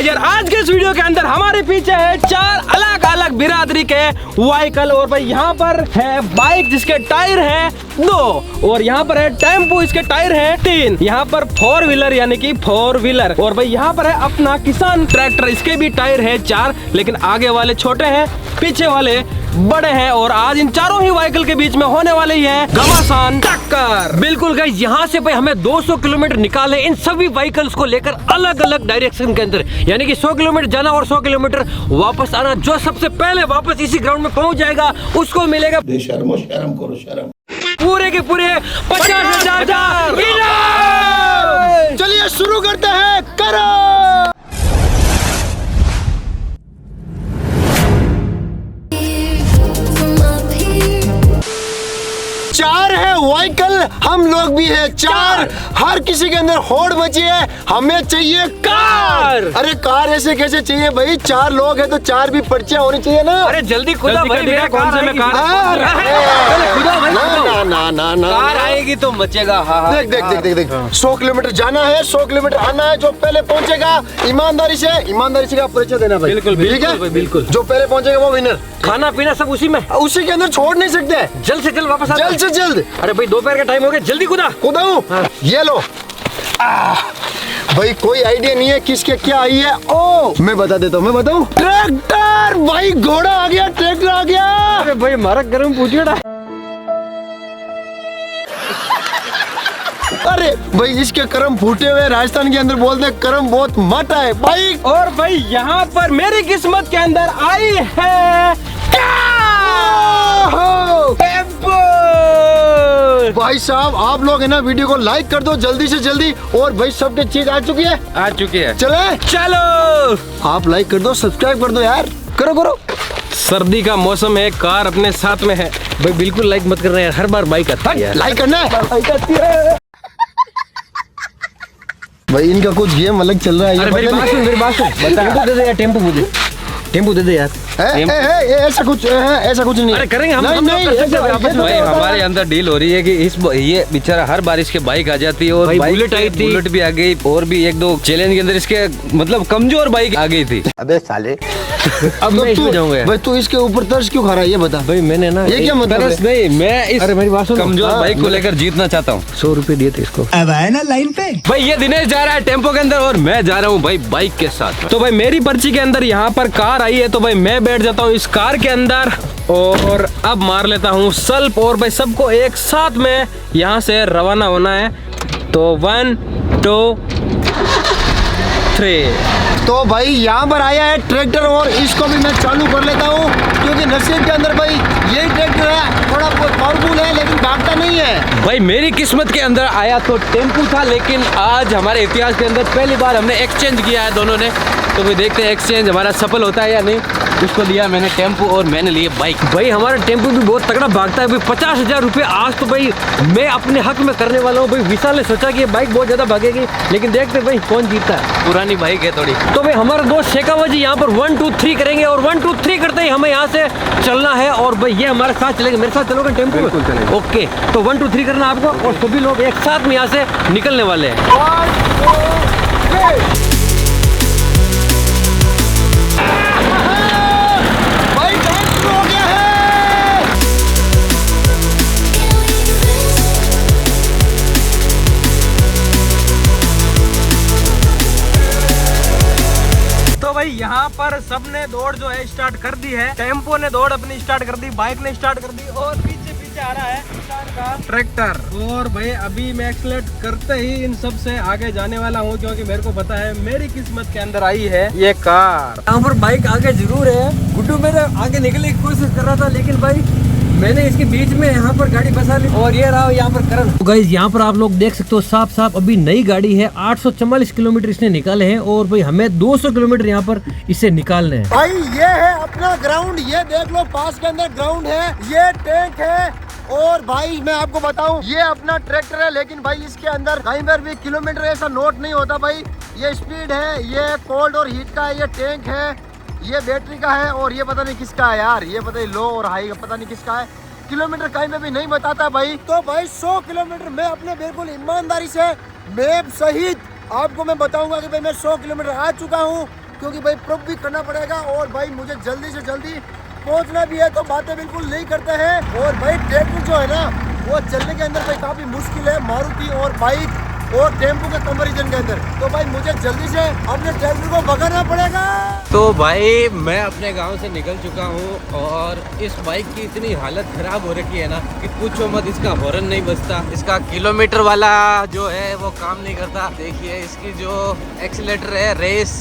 Guys यार आज के इस वीडियो के अंदर हमारे पीछे है 4 अलग अलग बिरादरी के व्हीकल और भाई यहाँ पर है बाइक जिसके टायर है 2 और यहाँ पर है टेम्पो इसके टायर है 3। यहाँ पर 4 व्हीलर यानी कि 4 व्हीलर और भाई यहाँ पर है अपना किसान ट्रैक्टर इसके भी टायर है 4 लेकिन आगे वाले छोटे हैं पीछे वाले बड़े हैं। और आज इन चारों ही व्हीकल के बीच में होने वाली है घमासान टक्कर। बिल्कुल गाइस यहाँ से भाई हमें 200 किलोमीटर निकाले इन सभी व्हीकल्स को लेकर अलग अलग डायरेक्शन के अंदर, यानी कि 100 किलोमीटर जाना और 100 किलोमीटर वापस आना। जो सबसे पहले वापस इसी ग्राउंड में पहुंच जाएगा उसको मिलेगा शर्म करो शर्म पूरे के पूरे 50,000। चलिए शुरू करते हैं, करो। चार है व्हीकल, हम लोग भी है 4। हर किसी के अंदर होड़ बची है, हमें चाहिए कार। अरे कार ऐसे कैसे चाहिए भाई, 4 लोग हैं तो 4 भी पर्चियां होनी चाहिए ना। अरे जल्दी खुदा भाई, मेरा कौन से में कार ना कार आएगी तो मचेगा। देख 100 किलोमीटर जाना है, 100 किलोमीटर आना है। जो पहले पहुंचेगा ईमानदारी से का परिचय देना भाई। बिल्कुल बिल्कुल। जो पहले पहुंचेगा वो विनर। खाना पीना सब उसी में, उसी के अंदर छोड़ नहीं सकते। जल्द से जल्द वापस आ, जल्द से जल्द। अरे भाई दोपहर का टाइम हो गया, जल्दी कुदाऊं। ये लो। भाई कोई आइडिया नहीं है किसके क्या आई है। ओ मैं बता देता हूँ, मैं बताऊँ। ट्रैक्टर भाई, घोड़ा आ गया, ट्रैक्टर आ गया। अरे भाई हमारा गर्म पूछिएगा। अरे भाई इसके कर्म फूटे हुए, राजस्थान के अंदर बोलते हैं कर्म बहुत माटा है भाई। और भाई यहाँ पर मेरी किस्मत के अंदर आई है टेम्पो। भाई साहब आप लोग है ना वीडियो को लाइक कर दो जल्दी से जल्दी। और भाई सबके चीज आ चुकी है, चलो आप लाइक कर दो, सब्सक्राइब कर दो यार, करो। सर्दी का मौसम है, कार अपने साथ में है। भाई बिल्कुल लाइक मत करना यार, हर बार बाइक आती है। लाइक करना है। भाई इनका कुछ गेम अलग चल रहा है। अरे मेरी बात सुन बता दे यार, टेम्पो दे दे यार। ऐसा कुछ नहीं। अरे करेंगे हम नहीं भाई, हमारे अंदर डील हो रही है कि ये बेचारा हर बार इसके बाइक आ जाती है और बुलेट आई थी, बुलेट भी आ गई और भी 1-2 चैलेंज के अंदर इसके मतलब कमजोर बाइक आ गई थी। अबे साले अब मैं इसमें जाऊंगा भाई। तू इसके ऊपर तर्स क्यों खा रहा है ये बता भाई। मैंने ना ये क्या मतलब है? नहीं, मैं इस अरे मेरी बात सुन, कमजोर बाइक को लेकर जीतना चाहता हूँ। 100 रुपए दिए थे इसको। अब आए ना लाइन पे। भाई ये दिनेश जा रहा है टेम्पो के अंदर और मैं जा रहा हूँ भाई बाइक के साथ। तो भाई मेरी पर्ची के अंदर यहाँ पर कार आई है तो भाई मैं बैठ जाता हूँ इस कार के अंदर और अब मार लेता हूँ सल्प। और भाई सबको एक साथ में यहाँ से रवाना होना है। तो 1 2 3। तो भाई यहाँ पर आया है ट्रैक्टर और इसको भी मैं चालू कर लेता हूँ क्योंकि नसीब के अंदर भाई यही ट्रैक्टर है, थोड़ा पावरफुल है लेकिन भागता नहीं है। भाई मेरी किस्मत के अंदर आया तो टेम्पो था, लेकिन आज हमारे इतिहास के अंदर पहली बार हमने एक्सचेंज किया है दोनों ने। तो भाई देखते हैं एक्सचेंज हमारा सफल होता है या नहीं। उसको लिया मैंने टेम्पो और मैंने लिए बाइक। भाई हमारा टेम्पो भी बहुत तगड़ा भागता है भाई। 50,000 रुपये आज तो भाई मैं अपने हक में करने वाला हूँ भाई। विशाल ने सोचा कि ये बाइक बहुत ज्यादा भागेगी, लेकिन देखते भाई कौन जीतता है। पुरानी बाइक है थोड़ी। तो भाई हमारा दोस्त शेखावत जी यहाँ पर 1 2 3 करेंगे और 1 2 3 करते ही हमें यहाँ से चलना है। और भाई ये हमारे साथ चलेंगे, मेरे साथ चलोगे टेम्पो में? ओके, तो 1 2 3 करना आपको और सभी लोग एक साथ में यहाँ से निकलने वाले हैं। 1 2 3। यहाँ पर सबने दौड़ जो है स्टार्ट कर दी है। टेम्पो ने दौड़ अपनी स्टार्ट कर दी, बाइक ने स्टार्ट कर दी और पीछे आ रहा है किसान का ट्रैक्टर। और भाई अभी मैं एक्सलेट करते ही इन सब से आगे जाने वाला हूँ क्योंकि मेरे को पता है मेरी किस्मत के अंदर आई है ये कार। यहाँ पर बाइक आगे जरूर है। गुड्डू मेरे आगे निकलने की कोशिश कर रहा था लेकिन भाई मैंने इसके बीच में यहाँ पर गाड़ी बसा ली और ये रहा यहाँ पर करण। तो गाइस यहाँ पर आप लोग देख सकते हो साफ अभी नई गाड़ी है। 844 किलोमीटर इसने निकाले हैं और भाई हमें 200 किलोमीटर यहाँ पर इसे निकालने हैं। भाई ये है अपना ग्राउंड, ये देख लो पास के अंदर ग्राउंड है, ये टैंक है। और भाई मैं आपको बताऊं ये अपना ट्रैक्टर है लेकिन भाई इसके अंदर कहीं पर भी किलोमीटर ऐसा नोट नहीं होता भाई। ये स्पीड है, ये कोल्ड और हीट का है, ये टैंक है, ये बैटरी का है और ये पता नहीं किसका है यार। ये पता नहीं लो और हाई का पता नहीं किसका है। किलोमीटर कहीं में भी नहीं बताता भाई। तो भाई 100 किलोमीटर मैं अपने बिल्कुल ईमानदारी से मैप सहित आपको मैं बताऊंगा कि भाई मैं 100 किलोमीटर आ चुका हूँ क्योंकि भाई प्रूफ भी करना पड़ेगा और भाई मुझे जल्दी से जल्दी पहुंचना भी है, तो बातें बिल्कुल नहीं करते हैं। और भाई ट्रैक्टर जो है ना वो चलने के अंदर भाई काफ़ी मुश्किल है, मारुति और बाइक और टेम्पो के कंपैरिजन के अंदर। तो भाई मुझे जल्दी से अपने ट्रैक्टर को भगाना पड़ेगा। तो भाई मैं अपने गांव से निकल चुका हूं और इस बाइक की इतनी हालत खराब हो रखी है ना कि पूछो मत। इसका हॉर्न नहीं बजता, इसका किलोमीटर वाला जो है वो काम नहीं करता। देखिए इसकी जो एक्सीलेटर है, रेस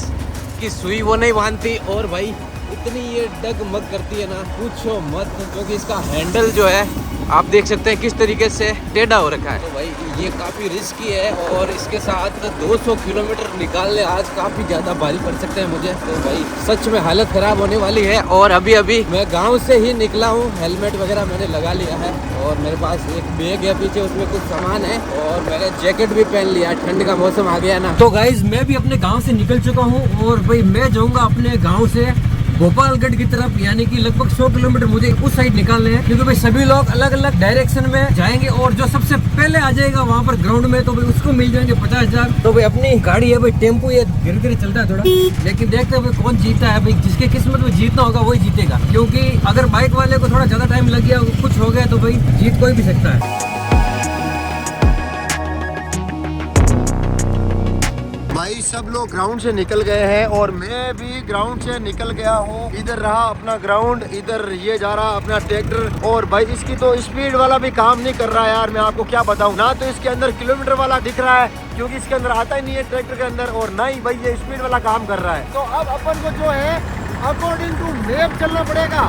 की सुई वो नहीं बांधती, और भाई इतनी ये डगमग करती है ना पूछो मत। क्योंकि इसका हैंडल जो है आप देख सकते हैं किस तरीके से टेढ़ा हो रखा है। तो भाई ये काफ़ी रिस्की है और इसके साथ 200 किलोमीटर निकालने आज काफ़ी ज़्यादा भारी पड़ सकते हैं मुझे। तो भाई सच में हालत ख़राब होने वाली है। और अभी अभी मैं गांव से ही निकला हूँ, हेलमेट वगैरह मैंने लगा लिया है और मेरे पास एक बैग है पीछे, उसमें कुछ सामान है और मैंने जैकेट भी पहन लिया। ठंड का मौसम आ गया ना। तो गाइज मैं भी अपने गांव से निकल चुका हूं और भाई मैं जाऊंगा अपने गांव से गोपालगढ़ की तरफ, यानी कि लगभग 100 किलोमीटर मुझे उस साइड निकालने हैं। क्योंकि भाई सभी लोग अलग अलग डायरेक्शन में जाएंगे और जो सबसे पहले आ जाएगा वहां पर ग्राउंड में तो भाई उसको मिल जाएंगे 50,000। तो भाई अपनी गाड़ी है भाई टेम्पो, ये धीरे धीरे चलता है थोड़ा, लेकिन देखते हैं भाई कौन जीतता है। भाई जिसके किस्मत में जीतना होगा वही जीतेगा, क्योंकि अगर बाइक वाले को थोड़ा ज्यादा टाइम लग गया, कुछ हो गया तो भाई जीत कोई भी सकता है। भाई सब लोग ग्राउंड से निकल गए हैं और मैं भी ग्राउंड से निकल गया हूँ। इधर रहा अपना ग्राउंड, इधर ये जा रहा अपना ट्रैक्टर। और भाई इसकी तो स्पीड वाला भी काम नहीं कर रहा है यार, मैं आपको क्या बताऊँ। ना तो इसके अंदर किलोमीटर वाला दिख रहा है क्योंकि इसके अंदर आता ही नहीं है ट्रैक्टर के अंदर, और ना ही भाई ये स्पीड वाला काम कर रहा है। तो अब अपन को जो है अकॉर्डिंग टू मैप चलना पड़ेगा,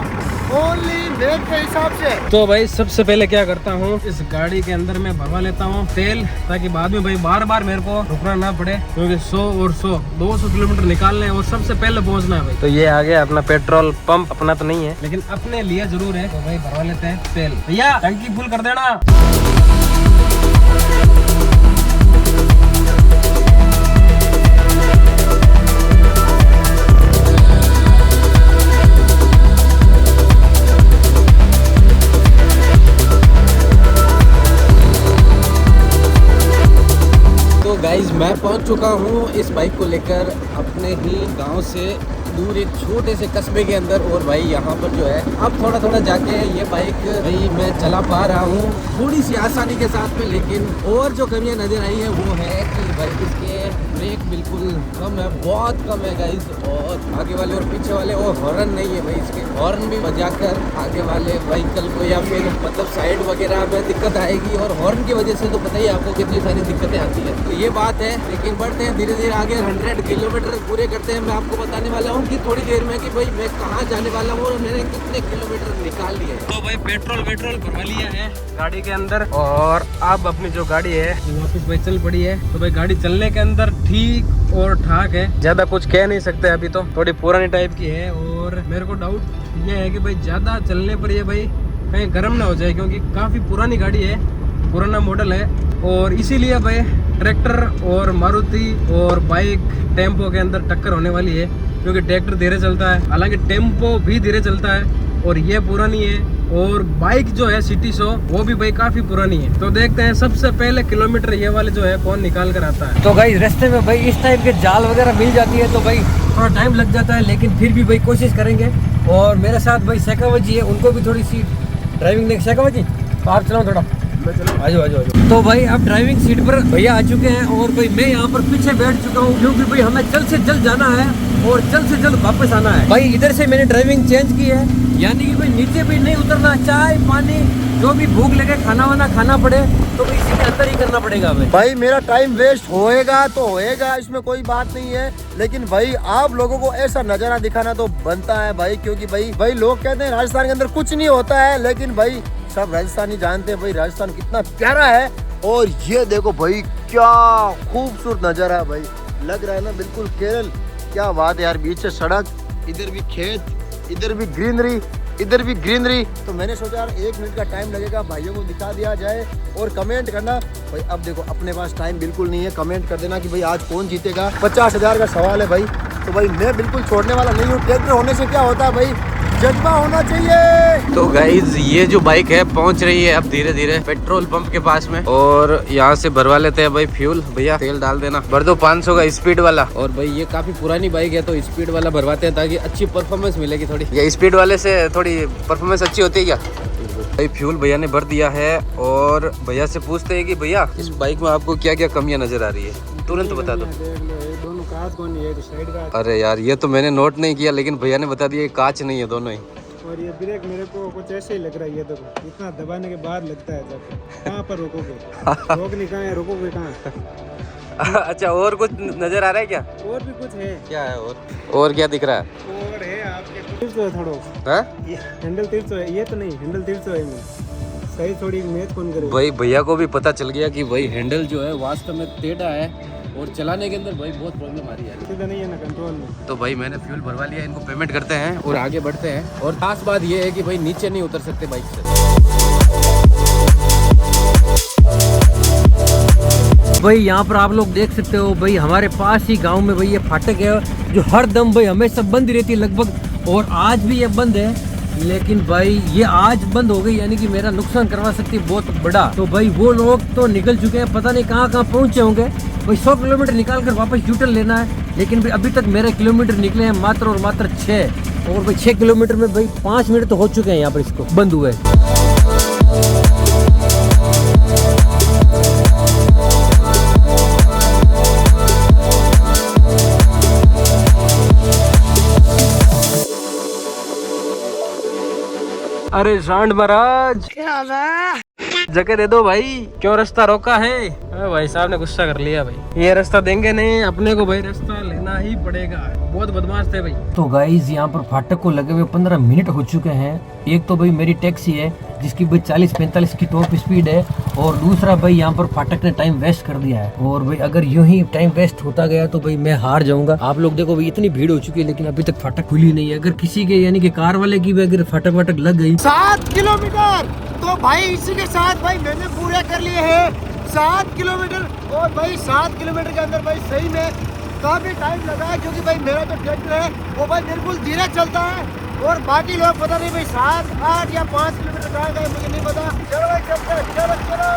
ओनली मैप के हिसाब से। तो भाई सबसे पहले क्या करता हूँ, इस गाड़ी के अंदर मैं भरवा लेता हूँ तेल, ताकि बाद में भाई बार बार मेरे को रुकना ना पड़े, क्योंकि 100 और 100 200 किलोमीटर निकालने हैं और सबसे पहले पहुँचना है भाई। तो ये आ गया अपना पेट्रोल पंप, अपना तो नहीं है लेकिन अपने लिए जरूर है। तो भाई भरवा लेते हैं तेल। भैया टंकी फुल कर देना। गाइज मैं पहुंच चुका हूं इस बाइक को लेकर अपने ही गांव से दूर एक छोटे से कस्बे के अंदर। और भाई यहाँ पर जो है अब थोड़ा थोड़ा जाके ये बाइक भाई मैं चला पा रहा हूँ थोड़ी सी आसानी के साथ में। लेकिन और जो कमियाँ नज़र आई है वो है कि भाई इसके ब्रेक बिल्कुल कम है, बहुत कम है गाइज। और आगे वाले और पीछे वाले और हॉर्न नहीं है भाई, इसके हॉर्न भी बजाकर आगे वाले व्हीकल को या फिर मतलब साइड वगैरह में दिक्कत आएगी। और हॉर्न की वजह से तो पता ही आपको कितनी सारी दिक्कतें आती है। तो ये बात है, लेकिन बढ़ते हैं धीरे धीरे आगे। 100 किलोमीटर पूरे करते हैं। मैं आपको बताने वाला हूँ कि थोड़ी देर में कि भाई मैं कहाँ जाने वाला हूँ और मैंने कितने किलोमीटर निकाल लिए। तो भाई पेट्रोल भरवा लिया है गाड़ी के अंदर और अब अपनी जो गाड़ी है वापस भाई चल पड़ी है। तो भाई गाड़ी चलने के अंदर ठीक और ठाक है, ज्यादा कुछ कह नहीं सकते। अभी तो थोड़ी पुरानी टाइप की है और मेरे को डाउट ये है कि भाई ज्यादा चलने पर ये भाई कहीं गर्म ना हो जाए, क्योंकि काफी पुरानी गाड़ी है, पुराना मॉडल है। और इसीलिए भाई ट्रैक्टर और मारुति और बाइक टेम्पो के अंदर टक्कर होने वाली है, क्योंकि ट्रैक्टर धीरे चलता है, हालांकि टेम्पो भी धीरे चलता है और ये पुरानी है। और बाइक जो है सिटी 100 वो भी भाई काफी पुरानी है। तो देखते हैं सबसे पहले किलोमीटर ये वाले जो है कौन निकाल कर आता है। तो भाई रास्ते में भाई इस टाइप के जाल वगैरह मिल जाती है तो भाई थोड़ा टाइम लग जाता है, लेकिन फिर भी भाई कोशिश करेंगे। और मेरे साथ भाई शेखावत जी है, उनको भी थोड़ी सी ड्राइविंग देख। शेखावत जी आप चलाओ थोड़ा, आजो आजो आजो। तो भाई अब ड्राइविंग सीट पर भैया आ चुके हैं और भाई मैं यहाँ पर पीछे बैठ चुका हूँ, क्योंकि भाई हमें जल्द से जल्द जाना है और जल्द से जल्द वापस आना है। भाई इधर से मैंने ड्राइविंग चेंज की है, यानी कि भाई नीचे भी नहीं उतरना, चाय पानी जो भी भूख लगे खाना वाना खाना पड़े तो भाई इसी के अंदर ही करना पड़ेगा। भाई मेरा टाइम वेस्ट होएगा तो होएगा, इसमें कोई बात नहीं है, लेकिन भाई आप लोगों को ऐसा नजारा दिखाना तो बनता है भाई। क्योंकि भाई लोग कहते हैं राजस्थान के अंदर कुछ नहीं होता है, लेकिन भाई सब राजस्थानी जानते हैं भाई राजस्थान कितना प्यारा है। और ये देखो भाई क्या खूबसूरत नजारा है भाई, लग रहा है ना बिल्कुल केरल। क्या बात है यार, बीच से सड़क, इधर भी खेत, इधर भी ग्रीनरी, इधर भी ग्रीनरी। तो मैंने सोचा यार 1 मिनट का टाइम लगेगा, भाइयों को दिखा दिया जाए। और कमेंट करना भाई, अब देखो अपने पास टाइम बिल्कुल नहीं है, कमेंट कर देना कि भाई आज कौन जीतेगा। 50,000 का सवाल है भाई। तो भाई मैं बिल्कुल छोड़ने वाला नहीं हूँ। ट्रैक्टर होने से क्या होता है भाई, जज्बा होना चाहिए। तो गाइज ये जो बाइक है पहुंच रही है अब धीरे धीरे पेट्रोल पंप के पास में, और यहाँ से भरवा लेते हैं भाई फ्यूल। भैया तेल डाल देना, भर दो 500 का स्पीड वाला। और भाई ये काफी पुरानी बाइक है तो स्पीड वाला भरवाते हैं ताकि अच्छी परफॉर्मेंस मिलेगी थोड़ी। ये स्पीड वाले से थोड़ी परफॉर्मेंस अच्छी होती है क्या? भाई फ्यूल भैया ने भर दिया है और भैया से पूछते हैं कि भैया इस बाइक में आपको क्या क्या कमियां नजर आ रही है, तुरंत बता दो। अरे यार ये तो मैंने नोट नहीं किया, लेकिन भैया ने बता दिया कांच नहीं है दोनों ही। और ये ब्रेक मेरे को कुछ ऐसे ही लग रहा है, ये तो इतना दबाने के बाद लगता है। जब कहाँ पर रोकोगे? रोकनी कहाँ है, रोकोगे कहाँ? अच्छा और कुछ नजर आ रहा है क्या? और भी कुछ है। क्या है और क्या दिख रहा है? और है आपके तिरछो है थोड़ा। है? ये हैंडल तिरछो है, ये तो नहीं हैंडल तिरछो है। मैं सही थोड़ी मैच कौन करे? भाई भैया को भी पता चल गया कि भाई हैंडल जो है वास्तव में टेढ़ा है और चलाने के अंदर भाई बहुत प्रॉब्लम आ रही है। सीधा नहीं है ना कंट्रोल में। तो भाई मैंने फ्यूल भरवा लिया, इनको पेमेंट करते हैं और आगे बढ़ते हैं। और खास बात ये है कि भाई नीचे नहीं उतर सकते बाइक से। भाई यहाँ पर आप लोग देख सकते हो भाई हमारे पास ही गांव में भाई ये फाटक है जो हर दम भाई हमेशा बंद रहती है लगभग, और आज भी ये बंद है। लेकिन भाई ये आज बंद हो गई यानी कि मेरा नुकसान करवा सकती है बहुत बड़ा। तो भाई वो लोग तो निकल चुके हैं, पता नहीं कहाँ कहाँ पहुँचे होंगे। भाई 100 किलोमीटर निकाल कर वापस यूटर्न लेना है, लेकिन भाई अभी तक मेरे किलोमीटर निकले हैं मात्र और मात्र 6। और भाई 6 किलोमीटर में भाई 5 मिनट तो हो चुके हैं यहाँ पर इसको बंद हुए। अरे सांड महाराज जगह दे दो भाई, क्यों रास्ता रोका है? भाई साहब ने गुस्सा कर लिया भाई, ये रास्ता देंगे नहीं अपने को, भाई रास्ता लेना ही पड़ेगा। बहुत बदमाश थे भाई। तो गाइस यहाँ पर फाटक को लगे हुए 15 मिनट हो चुके हैं। एक तो भाई मेरी टैक्सी है जिसकी भाई 40-45 की टॉप स्पीड है, और दूसरा भाई यहाँ पर फाटक ने टाइम वेस्ट कर दिया है। और भाई अगर यूं ही टाइम वेस्ट होता गया तो भाई मैं हार जाऊंगा। आप लोग देखो भाई इतनी भीड़ हो चुकी है लेकिन अभी तक फाटक खुली नहीं है। अगर किसी के यानी कि कार वाले की भी अगर फाटक वाटक लग गई 7 किलोमीटर, तो भाई इसी के साथ भाई मैंने पूरे कर लिए हैं 7 किलोमीटर। और भाई 7 किलोमीटर के अंदर भाई सही में काफी टाइम लगा है, क्योंकि भाई मेरा जो ट्रैक्टर है वो भाई बिल्कुल धीरे चलता है, और बाकी लोग पता नहीं भाई 7, 8 या 5 किलोमीटर कहाँ गए मुझे नहीं पता। चलो भाई चलो चलो।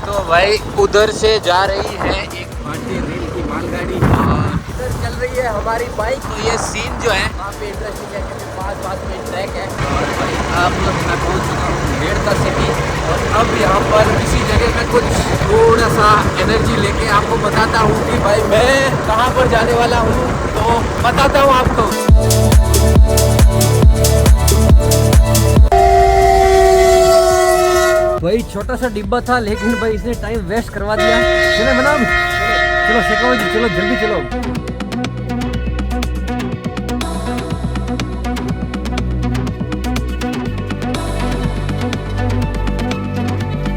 तो भाई उधर से जा रही है एक भारतीय रेल की मालगाड़ी और इधर चल रही है हमारी बाइक। तो ये सीन जो है काफी इंटरेस्टिंग है क्योंकि पास में ट्रैक है। और भाई अब मैं पहुंच चुका हूँ मेड़ता सिटी, और अब यहाँ पर इसी जगह में कुछ थोड़ा सा एनर्जी लेके आपको बताता हूँ कि भाई मैं कहाँ पर जाने वाला हूँ, तो बताता हूँ आपको। भाई छोटा सा डिब्बा था लेकिन भाई इसने टाइम वेस्ट करवा दिया। चलो मैडम चलो शेखावत जी चलो जल्दी चलो।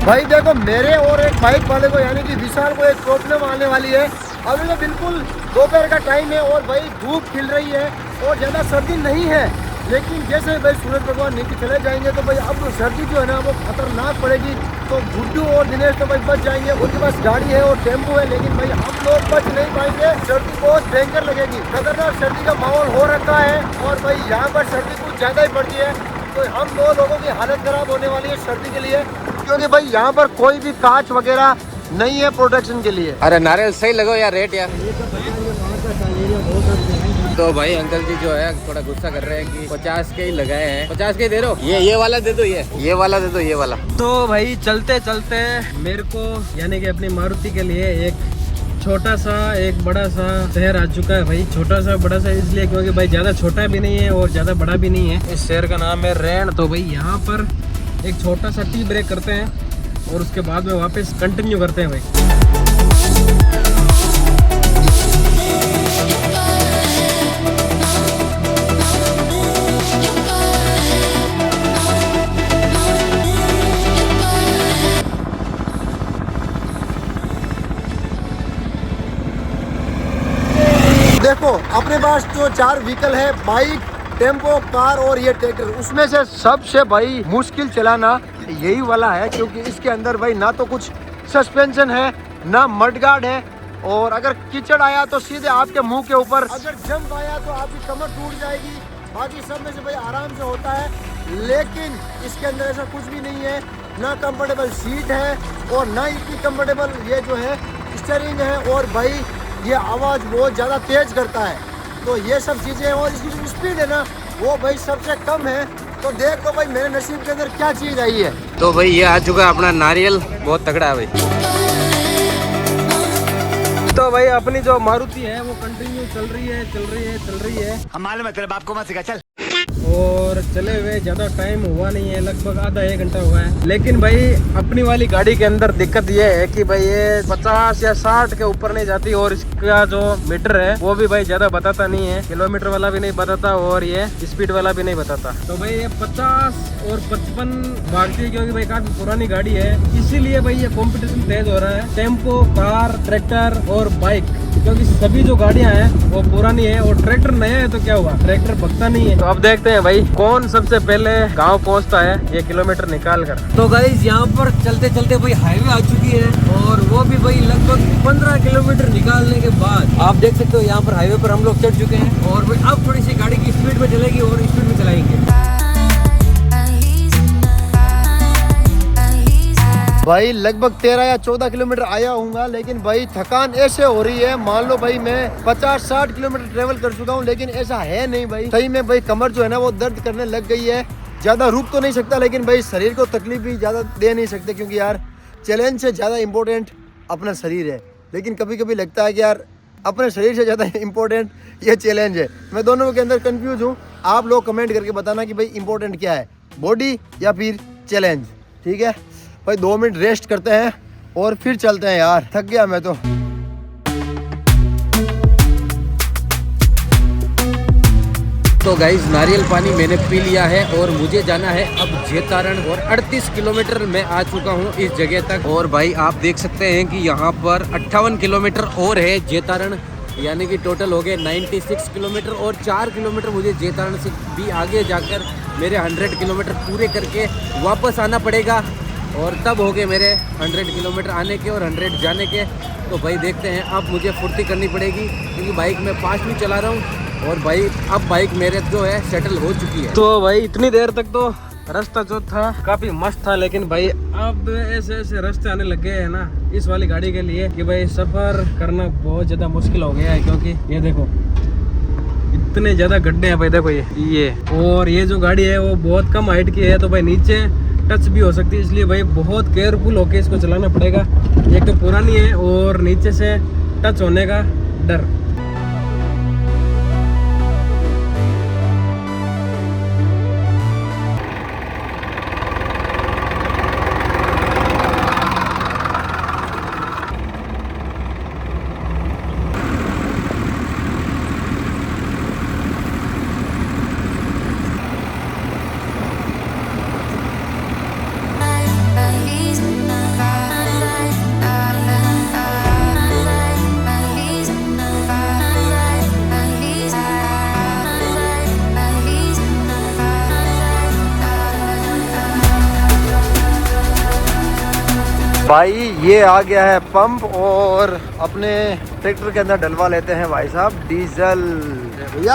भाई देखो मेरे और एक बाइक वाले को यानी कि विशाल को एक प्रॉब्लम आने वाली है। अभी तो बिल्कुल दोपहर का टाइम है और भाई धूप खिल रही है और ज़्यादा सर्दी नहीं है, लेकिन जैसे भाई सूरज भगवान नीचे चले जाएंगे तो भाई अब सर्दी जो है ना वो खतरनाक पड़ेगी। तो गुड्डू और दिनेश तो भाई बच जाएंगे, उनके पास गाड़ी है और टेम्पो है, लेकिन भाई हम लोग बच नहीं पाएंगे। सर्दी बहुत भयंकर लगेगी, खतरनाक सर्दी का माहौल हो रखा है और भाई यहाँ पर सर्दी कुछ ज़्यादा ही पड़ती है। तो हम 2 लोगों की हालत खराब होने वाली है सर्दी के लिए, क्योंकि भाई यहाँ पर कोई भी कांच वगैरह नहीं है प्रोटेक्शन के लिए। अरे नारियल सही लगो यार रेट यार। तो भाई अंकल जी जो है थोड़ा गुस्सा कर रहे हैं कि 50 के ही लगाए हैं। 50 के ही दे रहे हो? ये वाला दे दो, ये वाला दे दो, ये वाला। तो भाई चलते चलते मेरे को यानी कि अपनी मारुति के लिए एक छोटा सा एक बड़ा सा शहर आ चुका है। भाई छोटा सा बड़ा सा इसलिए क्योंकि भाई ज़्यादा छोटा भी नहीं है और ज़्यादा बड़ा भी नहीं है। इस शहर का नाम है रैन। तो भाई यहाँ पर एक छोटा सा टी ब्रेक करते हैं और उसके बाद में वापस कंटिन्यू करते हैं भाई। देखो अपने पास जो 4 व्हीकल है, बाइक, टेम्पो, कार और ये ट्रैक्टर, उसमें से सबसे भाई मुश्किल चलाना यही वाला है, क्योंकि इसके अंदर भाई ना तो कुछ सस्पेंशन है ना मड गार्ड है, और अगर कीचड़ आया तो सीधे आपके मुंह के ऊपर, अगर जंप आया तो आपकी कमर टूट जाएगी। बाकी सब में से भाई आराम से होता है, लेकिन इसके अंदर ऐसा कुछ भी नहीं है। ना कंफर्टेबल सीट है और ना इतनी कंफर्टेबल ये जो है स्टीयरिंग है, और भाई ये आवाज़ बहुत ज़्यादा तेज करता है। तो ये सब चीज़ें, और इसकी जो स्पीड है ना वो भाई सबसे कम है। तो देख लो भाई मेरे नसीब के अंदर क्या चीज़ आई है। तो भाई ये आ चुका है अपना नारियल, बहुत तगड़ा है भाई। तो भाई अपनी जो मारुति है वो कंटिन्यू चल रही है। हम मालूम है तेरे बाप को मत सिखा, चल। और चले हुए ज़्यादा टाइम हुआ नहीं है, लगभग आधा 1 घंटा हुआ है। लेकिन भाई अपनी वाली गाड़ी के अंदर दिक्कत ये है कि भाई ये 50 या 60 के ऊपर नहीं जाती, और इसका जो मीटर है वो भी भाई ज़्यादा बताता नहीं है, किलोमीटर वाला भी नहीं बताता और ये स्पीड वाला भी नहीं बताता। तो भाई ये 50 और 55 भागती है, क्योंकि भाई काफ़ी पुरानी गाड़ी है, इसीलिए भाई ये कंपटीशन तेज हो रहा है। टेम्पो, कार, ट्रैक्टर और बाइक, क्योंकि सभी जो गाड़ियां हैं वो पुरानी है, और ट्रैक्टर नया है तो क्या हुआ, ट्रैक्टर भगता नहीं है। तो अब देखते हैं भाई कौन सबसे पहले गांव पहुंचता है ये किलोमीटर निकाल कर। तो गाइस यहाँ पर चलते चलते भाई हाईवे आ चुकी है, और वो भी भाई लगभग 15 किलोमीटर निकालने के बाद आप देख सकते हो यहाँ पर हाईवे पर हम लोग चढ़ चुके हैं। और भाई अब थोड़ी सी गाड़ी की स्पीड में चलेगी और स्पीड में चलाएंगे। भाई लगभग 13 या 14 किलोमीटर आया हूँगा, लेकिन भाई थकान ऐसे हो रही है, मान लो भाई मैं 50-60 किलोमीटर ट्रेवल कर चुका हूँ, लेकिन ऐसा है नहीं भाई। सही में भाई कमर जो है ना वो दर्द करने लग गई है। ज़्यादा रुक तो नहीं सकता, लेकिन भाई शरीर को तकलीफ भी ज़्यादा दे नहीं सकते, क्योंकि यार चैलेंज से ज़्यादा इम्पोर्टेंट अपना शरीर है। लेकिन कभी कभी लगता है कि यार अपने शरीर से ज़्यादा इम्पोर्टेंट ये चैलेंज है। मैं दोनों के अंदर कन्फ्यूज हूँ। आप लोग कमेंट करके बताना कि भाई इम्पोर्टेंट क्या है, बॉडी या फिर चैलेंज। ठीक है भाई, 2 मिनट रेस्ट करते हैं और फिर चलते हैं यार, थक गया मैं तो। तो गाइस नारियल पानी मैंने पी लिया है और मुझे जाना है अब जेतारण, और 38 किलोमीटर मैं आ चुका हूँ इस जगह तक। और भाई आप देख सकते हैं कि यहाँ पर 58 किलोमीटर और है जेतारण, यानी कि टोटल हो गए 96 किलोमीटर, और 4 किलोमीटर मुझे जेतारण से भी आगे जाकर मेरे 100 किलोमीटर पूरे करके वापस आना पड़ेगा, और तब हो गए मेरे 100 किलोमीटर आने के और 100 जाने के। तो भाई देखते हैं, अब मुझे फुर्ती करनी पड़ेगी, क्योंकि बाइक मैं फास्ट भी चला रहा हूँ, और भाई अब बाइक मेरे जो है सेटल हो चुकी है। तो भाई इतनी देर तक तो रास्ता जो था काफी मस्त था, लेकिन भाई अब ऐसे रास्ते आने लग गए हैं ना इस वाली गाड़ी के लिए कि भाई सफर करना बहुत ज्यादा मुश्किल हो गया है। क्योंकि ये देखो इतने ज्यादा गड्ढे हैं भाई, देखो ये और ये जो गाड़ी है वो बहुत कम हाइट की है, तो भाई नीचे टच भी हो सकती है, इसलिए भाई बहुत केयरफुल होके इसको चलाना पड़ेगा। एक तो पुरानी है और नीचे से टच होने का डर। भाई ये आ गया है पंप, और अपने ट्रैक्टर के अंदर डलवा लेते हैं भाई साहब डीजल। भैया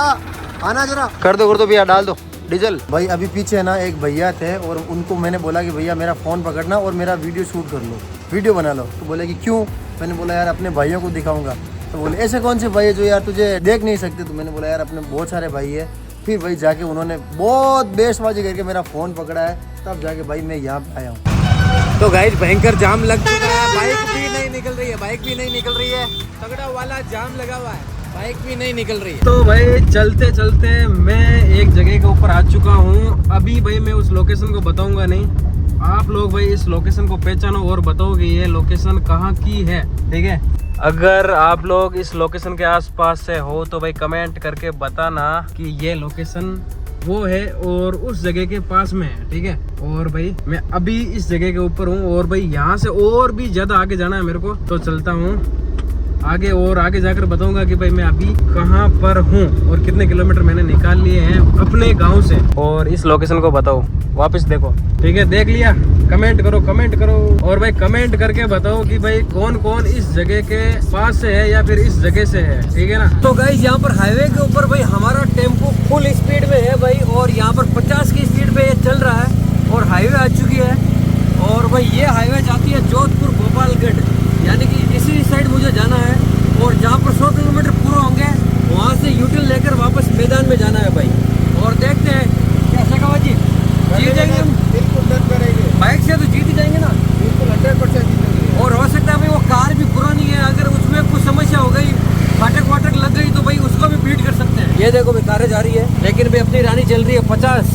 आना जरा, कर दो भैया, डाल दो डीजल। भाई अभी पीछे ना एक भैया थे, और उनको मैंने बोला कि भैया मेरा फ़ोन पकड़ना और मेरा वीडियो शूट कर लो, वीडियो बना लो। तो बोले कि क्यों? मैंने बोला यार अपने भाइयों को दिखाऊंगा। तो बोले ऐसे कौन से भाई है जो यार तुझे देख नहीं सकते? तो मैंने बोला यार अपने बहुत सारे भाई है। फिर भाई जाके उन्होंने बहुत बेशबाजी करके मेरा फ़ोन पकड़ा है, तब जाके भाई मैं यहाँ पे आया हूँ। तो गाइस भयंकर जाम लग चुका है, बाइक भी नहीं निकल रही है, तगड़ा वाला जाम लगा हुआ है, बाइक भी नहीं निकल रही है। तो भाई चलते चलते मैं एक जगह के ऊपर आ चुका हूँ। अभी भाई मैं उस लोकेशन को बताऊंगा नहीं, आप लोग भाई इस लोकेशन को पहचानो और बताओ कि ये लोकेशन कहाँ की है। ठीक है, अगर आप लोग इस लोकेशन के आसपास से हो तो भाई कमेंट करके बताना कि ये लोकेशन वो है और उस जगह के पास में है। ठीक है, और भाई मैं अभी इस जगह के ऊपर हूँ, और भाई यहाँ से और भी ज़्यादा आगे जाना है मेरे को, तो चलता हूँ आगे और आगे जाकर बताऊंगा कि भाई मैं अभी कहाँ पर हूँ और कितने किलोमीटर मैंने निकाल लिए हैं अपने गांव से। और इस लोकेशन को बताओ, वापस देखो, ठीक है, देख लिया, कमेंट करो और भाई कमेंट करके बताओ कि भाई कौन कौन इस जगह के पास से है या फिर इस जगह से है, ठीक है ना। तो गाइस यहाँ पर हाईवे के ऊपर भाई हमारा टेम्पो फुल स्पीड में है भाई, और यहाँ पर 50 की स्पीड पे ये चल रहा है और हाईवे आ चुकी है। और भाई ये हाईवे जाती है जोधपुर गोपालगढ़, यानी कि इसी साइड मुझे जाना है। और जहाँ पर 100 किलोमीटर पूरे होंगे वहाँ से यूटर्न लेकर वापस मैदान में जाना है भाई। और देखते हैं क्या शेखावत जी जीत जाएंगे हम? बिल्कुल डन करेंगे, बाइक से तो जीत ही जाएंगे ना, बिल्कुल 100% जीतेंगे। और हो सकता है भाई वो कार भी पुरानी है, अगर उसमें कुछ समस्या हो गई, फाटक वाटक लग गई तो भाई उसको भी बीट कर सकते हैं। ये देखो भाई कारें जा रही है, लेकिन भाई अपनी रानी चल रही है 50।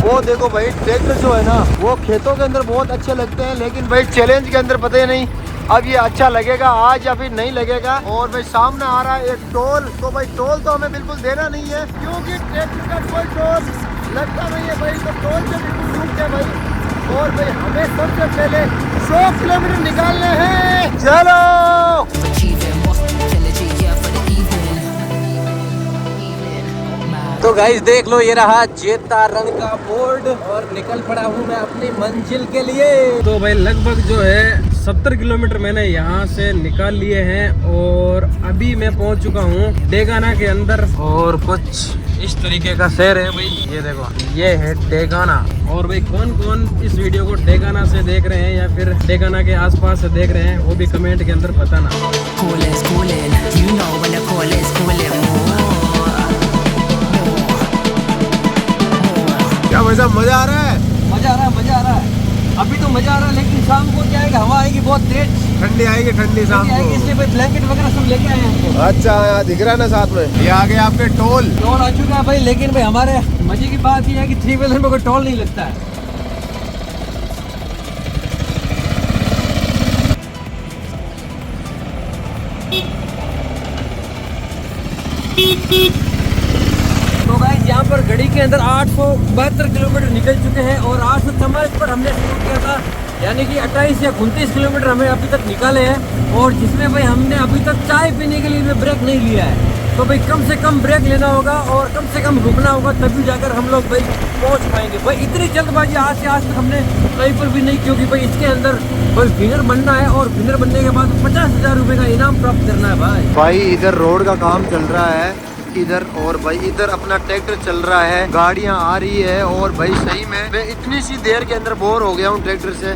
वो देखो भाई ट्रैक्टर जो है ना वो खेतों के अंदर बहुत अच्छे लगते हैं, लेकिन भाई चैलेंज के अंदर पता ही नहीं अब ये अच्छा लगेगा आज या फिर नहीं लगेगा। और भाई सामने आ रहा है एक टोल, तो भाई टोल तो हमें बिल्कुल देना नहीं है क्योंकि ट्रैक्टर का कोई टोल लगता नहीं है भाई, तो टोल से बिल्कुल रुकते हैं भाई। और भाई हमें सबसे पहले 100 किलोमीटर निकालने हैं, चलो। तो गाइस देख लो, ये रहा चेतारण का बोर्ड और निकल पड़ा हूँ मैं अपनी मंजिल के लिए। तो भाई लगभग जो है 70 किलोमीटर मैंने यहाँ से निकाल लिए हैं और अभी मैं पहुँच चुका हूँ डेगाना के अंदर। और कुछ इस तरीके का शहर है भाई, ये देखो, ये है डेगाना। और भाई कौन कौन इस वीडियो को डेगाना से देख रहे हैं या फिर डेगाना के आसपास से देख रहे हैं वो भी कमेंट के अंदर बताना। क्या मजा आ रहा है? मजा आ रहा है। अभी तो मजा आ रहा है, लेकिन शाम को क्या आएगा, हवा आएगी बहुत तेज, ठंडी आएगी, ठंडी शाम को। इसलिए भाई ब्लैंकेट वगैरह सब लेके आए हैं। अच्छा यहाँ दिख रहा है ना साथ में, ये आगे आपके टोल टोल आ चुका है भाई, लेकिन भाई हमारे मजे की बात ये है कि 3 व्हीलर में कोई टोल नहीं लगता है। तो गाइस यहाँ पर घड़ी के अंदर 872 किलोमीटर निकल चुके हैं और 844 पर हमने शुरू किया था, यानी कि 28 या 29 किलोमीटर हमें अभी तक निकाले हैं। और जिसमें भाई हमने अभी तक चाय पीने के लिए भी ब्रेक नहीं लिया है, तो भाई कम से कम ब्रेक लेना होगा और कम से कम रुकना होगा, तभी जाकर हम लोग भाई पहुँच पाएंगे। भाई इतनी जल्दबाजी आज से आज तक हमने कहीं पर भी नहीं, क्योंकि भाई इसके अंदर बस विनर बनना है और विनर बनने के बाद 50,000 रुपये का इनाम प्राप्त करना है भाई। भाई इधर रोड का काम चल रहा है इधर, और भाई इधर अपना ट्रैक्टर चल रहा है, गाड़ियां आ रही है। और भाई सही में मैं इतनी सी देर के अंदर बोर हो गया हूँ ट्रैक्टर से,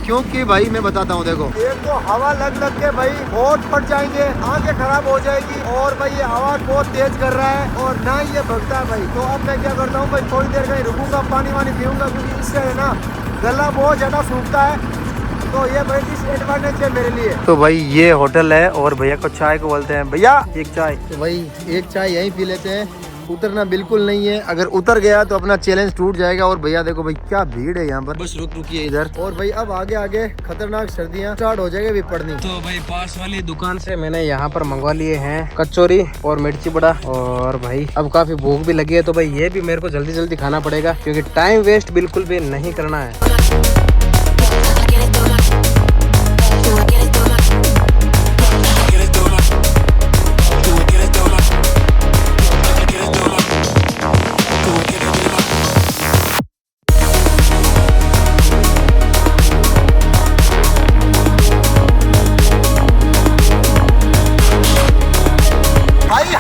क्योंकि भाई मैं बताता हूँ, देखो एक तो हवा लग के भाई बहुत फट जाएंगे, आंखें खराब हो जाएगी। और भाई ये हवा बहुत तेज कर रहा है और ना ये भगता है भाई। तो अब मैं क्या करता हूँ भाई, थोड़ी देर कहीं रुकूंगा, पानी वानी पीऊंगा, क्योंकि इससे है ना गला बहुत ज्यादा सूखता है। तो ये भाई डिसएडवांटेज है मेरे लिए। तो भाई ये होटल है और भैया को चाय को बोलते हैं, भैया एक चाय। तो भाई एक चाय यहीं पी लेते हैं, उतरना बिल्कुल नहीं है, अगर उतर गया तो अपना चैलेंज टूट जाएगा। और भैया देखो भाई क्या भीड़ है यहाँ पर, बस रुकिए इधर। और भाई अब आगे आगे खतरनाक सर्दियाँ स्टार्ट हो जाएगी अभी पड़नी। तो भाई पास वाली दुकान से मैंने यहाँ पर मंगवा लिए हैं कचौरी और मिर्ची बड़ा। और भाई अब काफी भूख भी लगी है, तो भाई ये भी मेरे को जल्दी जल्दी खाना पड़ेगा, क्योंकि टाइम वेस्ट बिल्कुल भी नहीं करना है।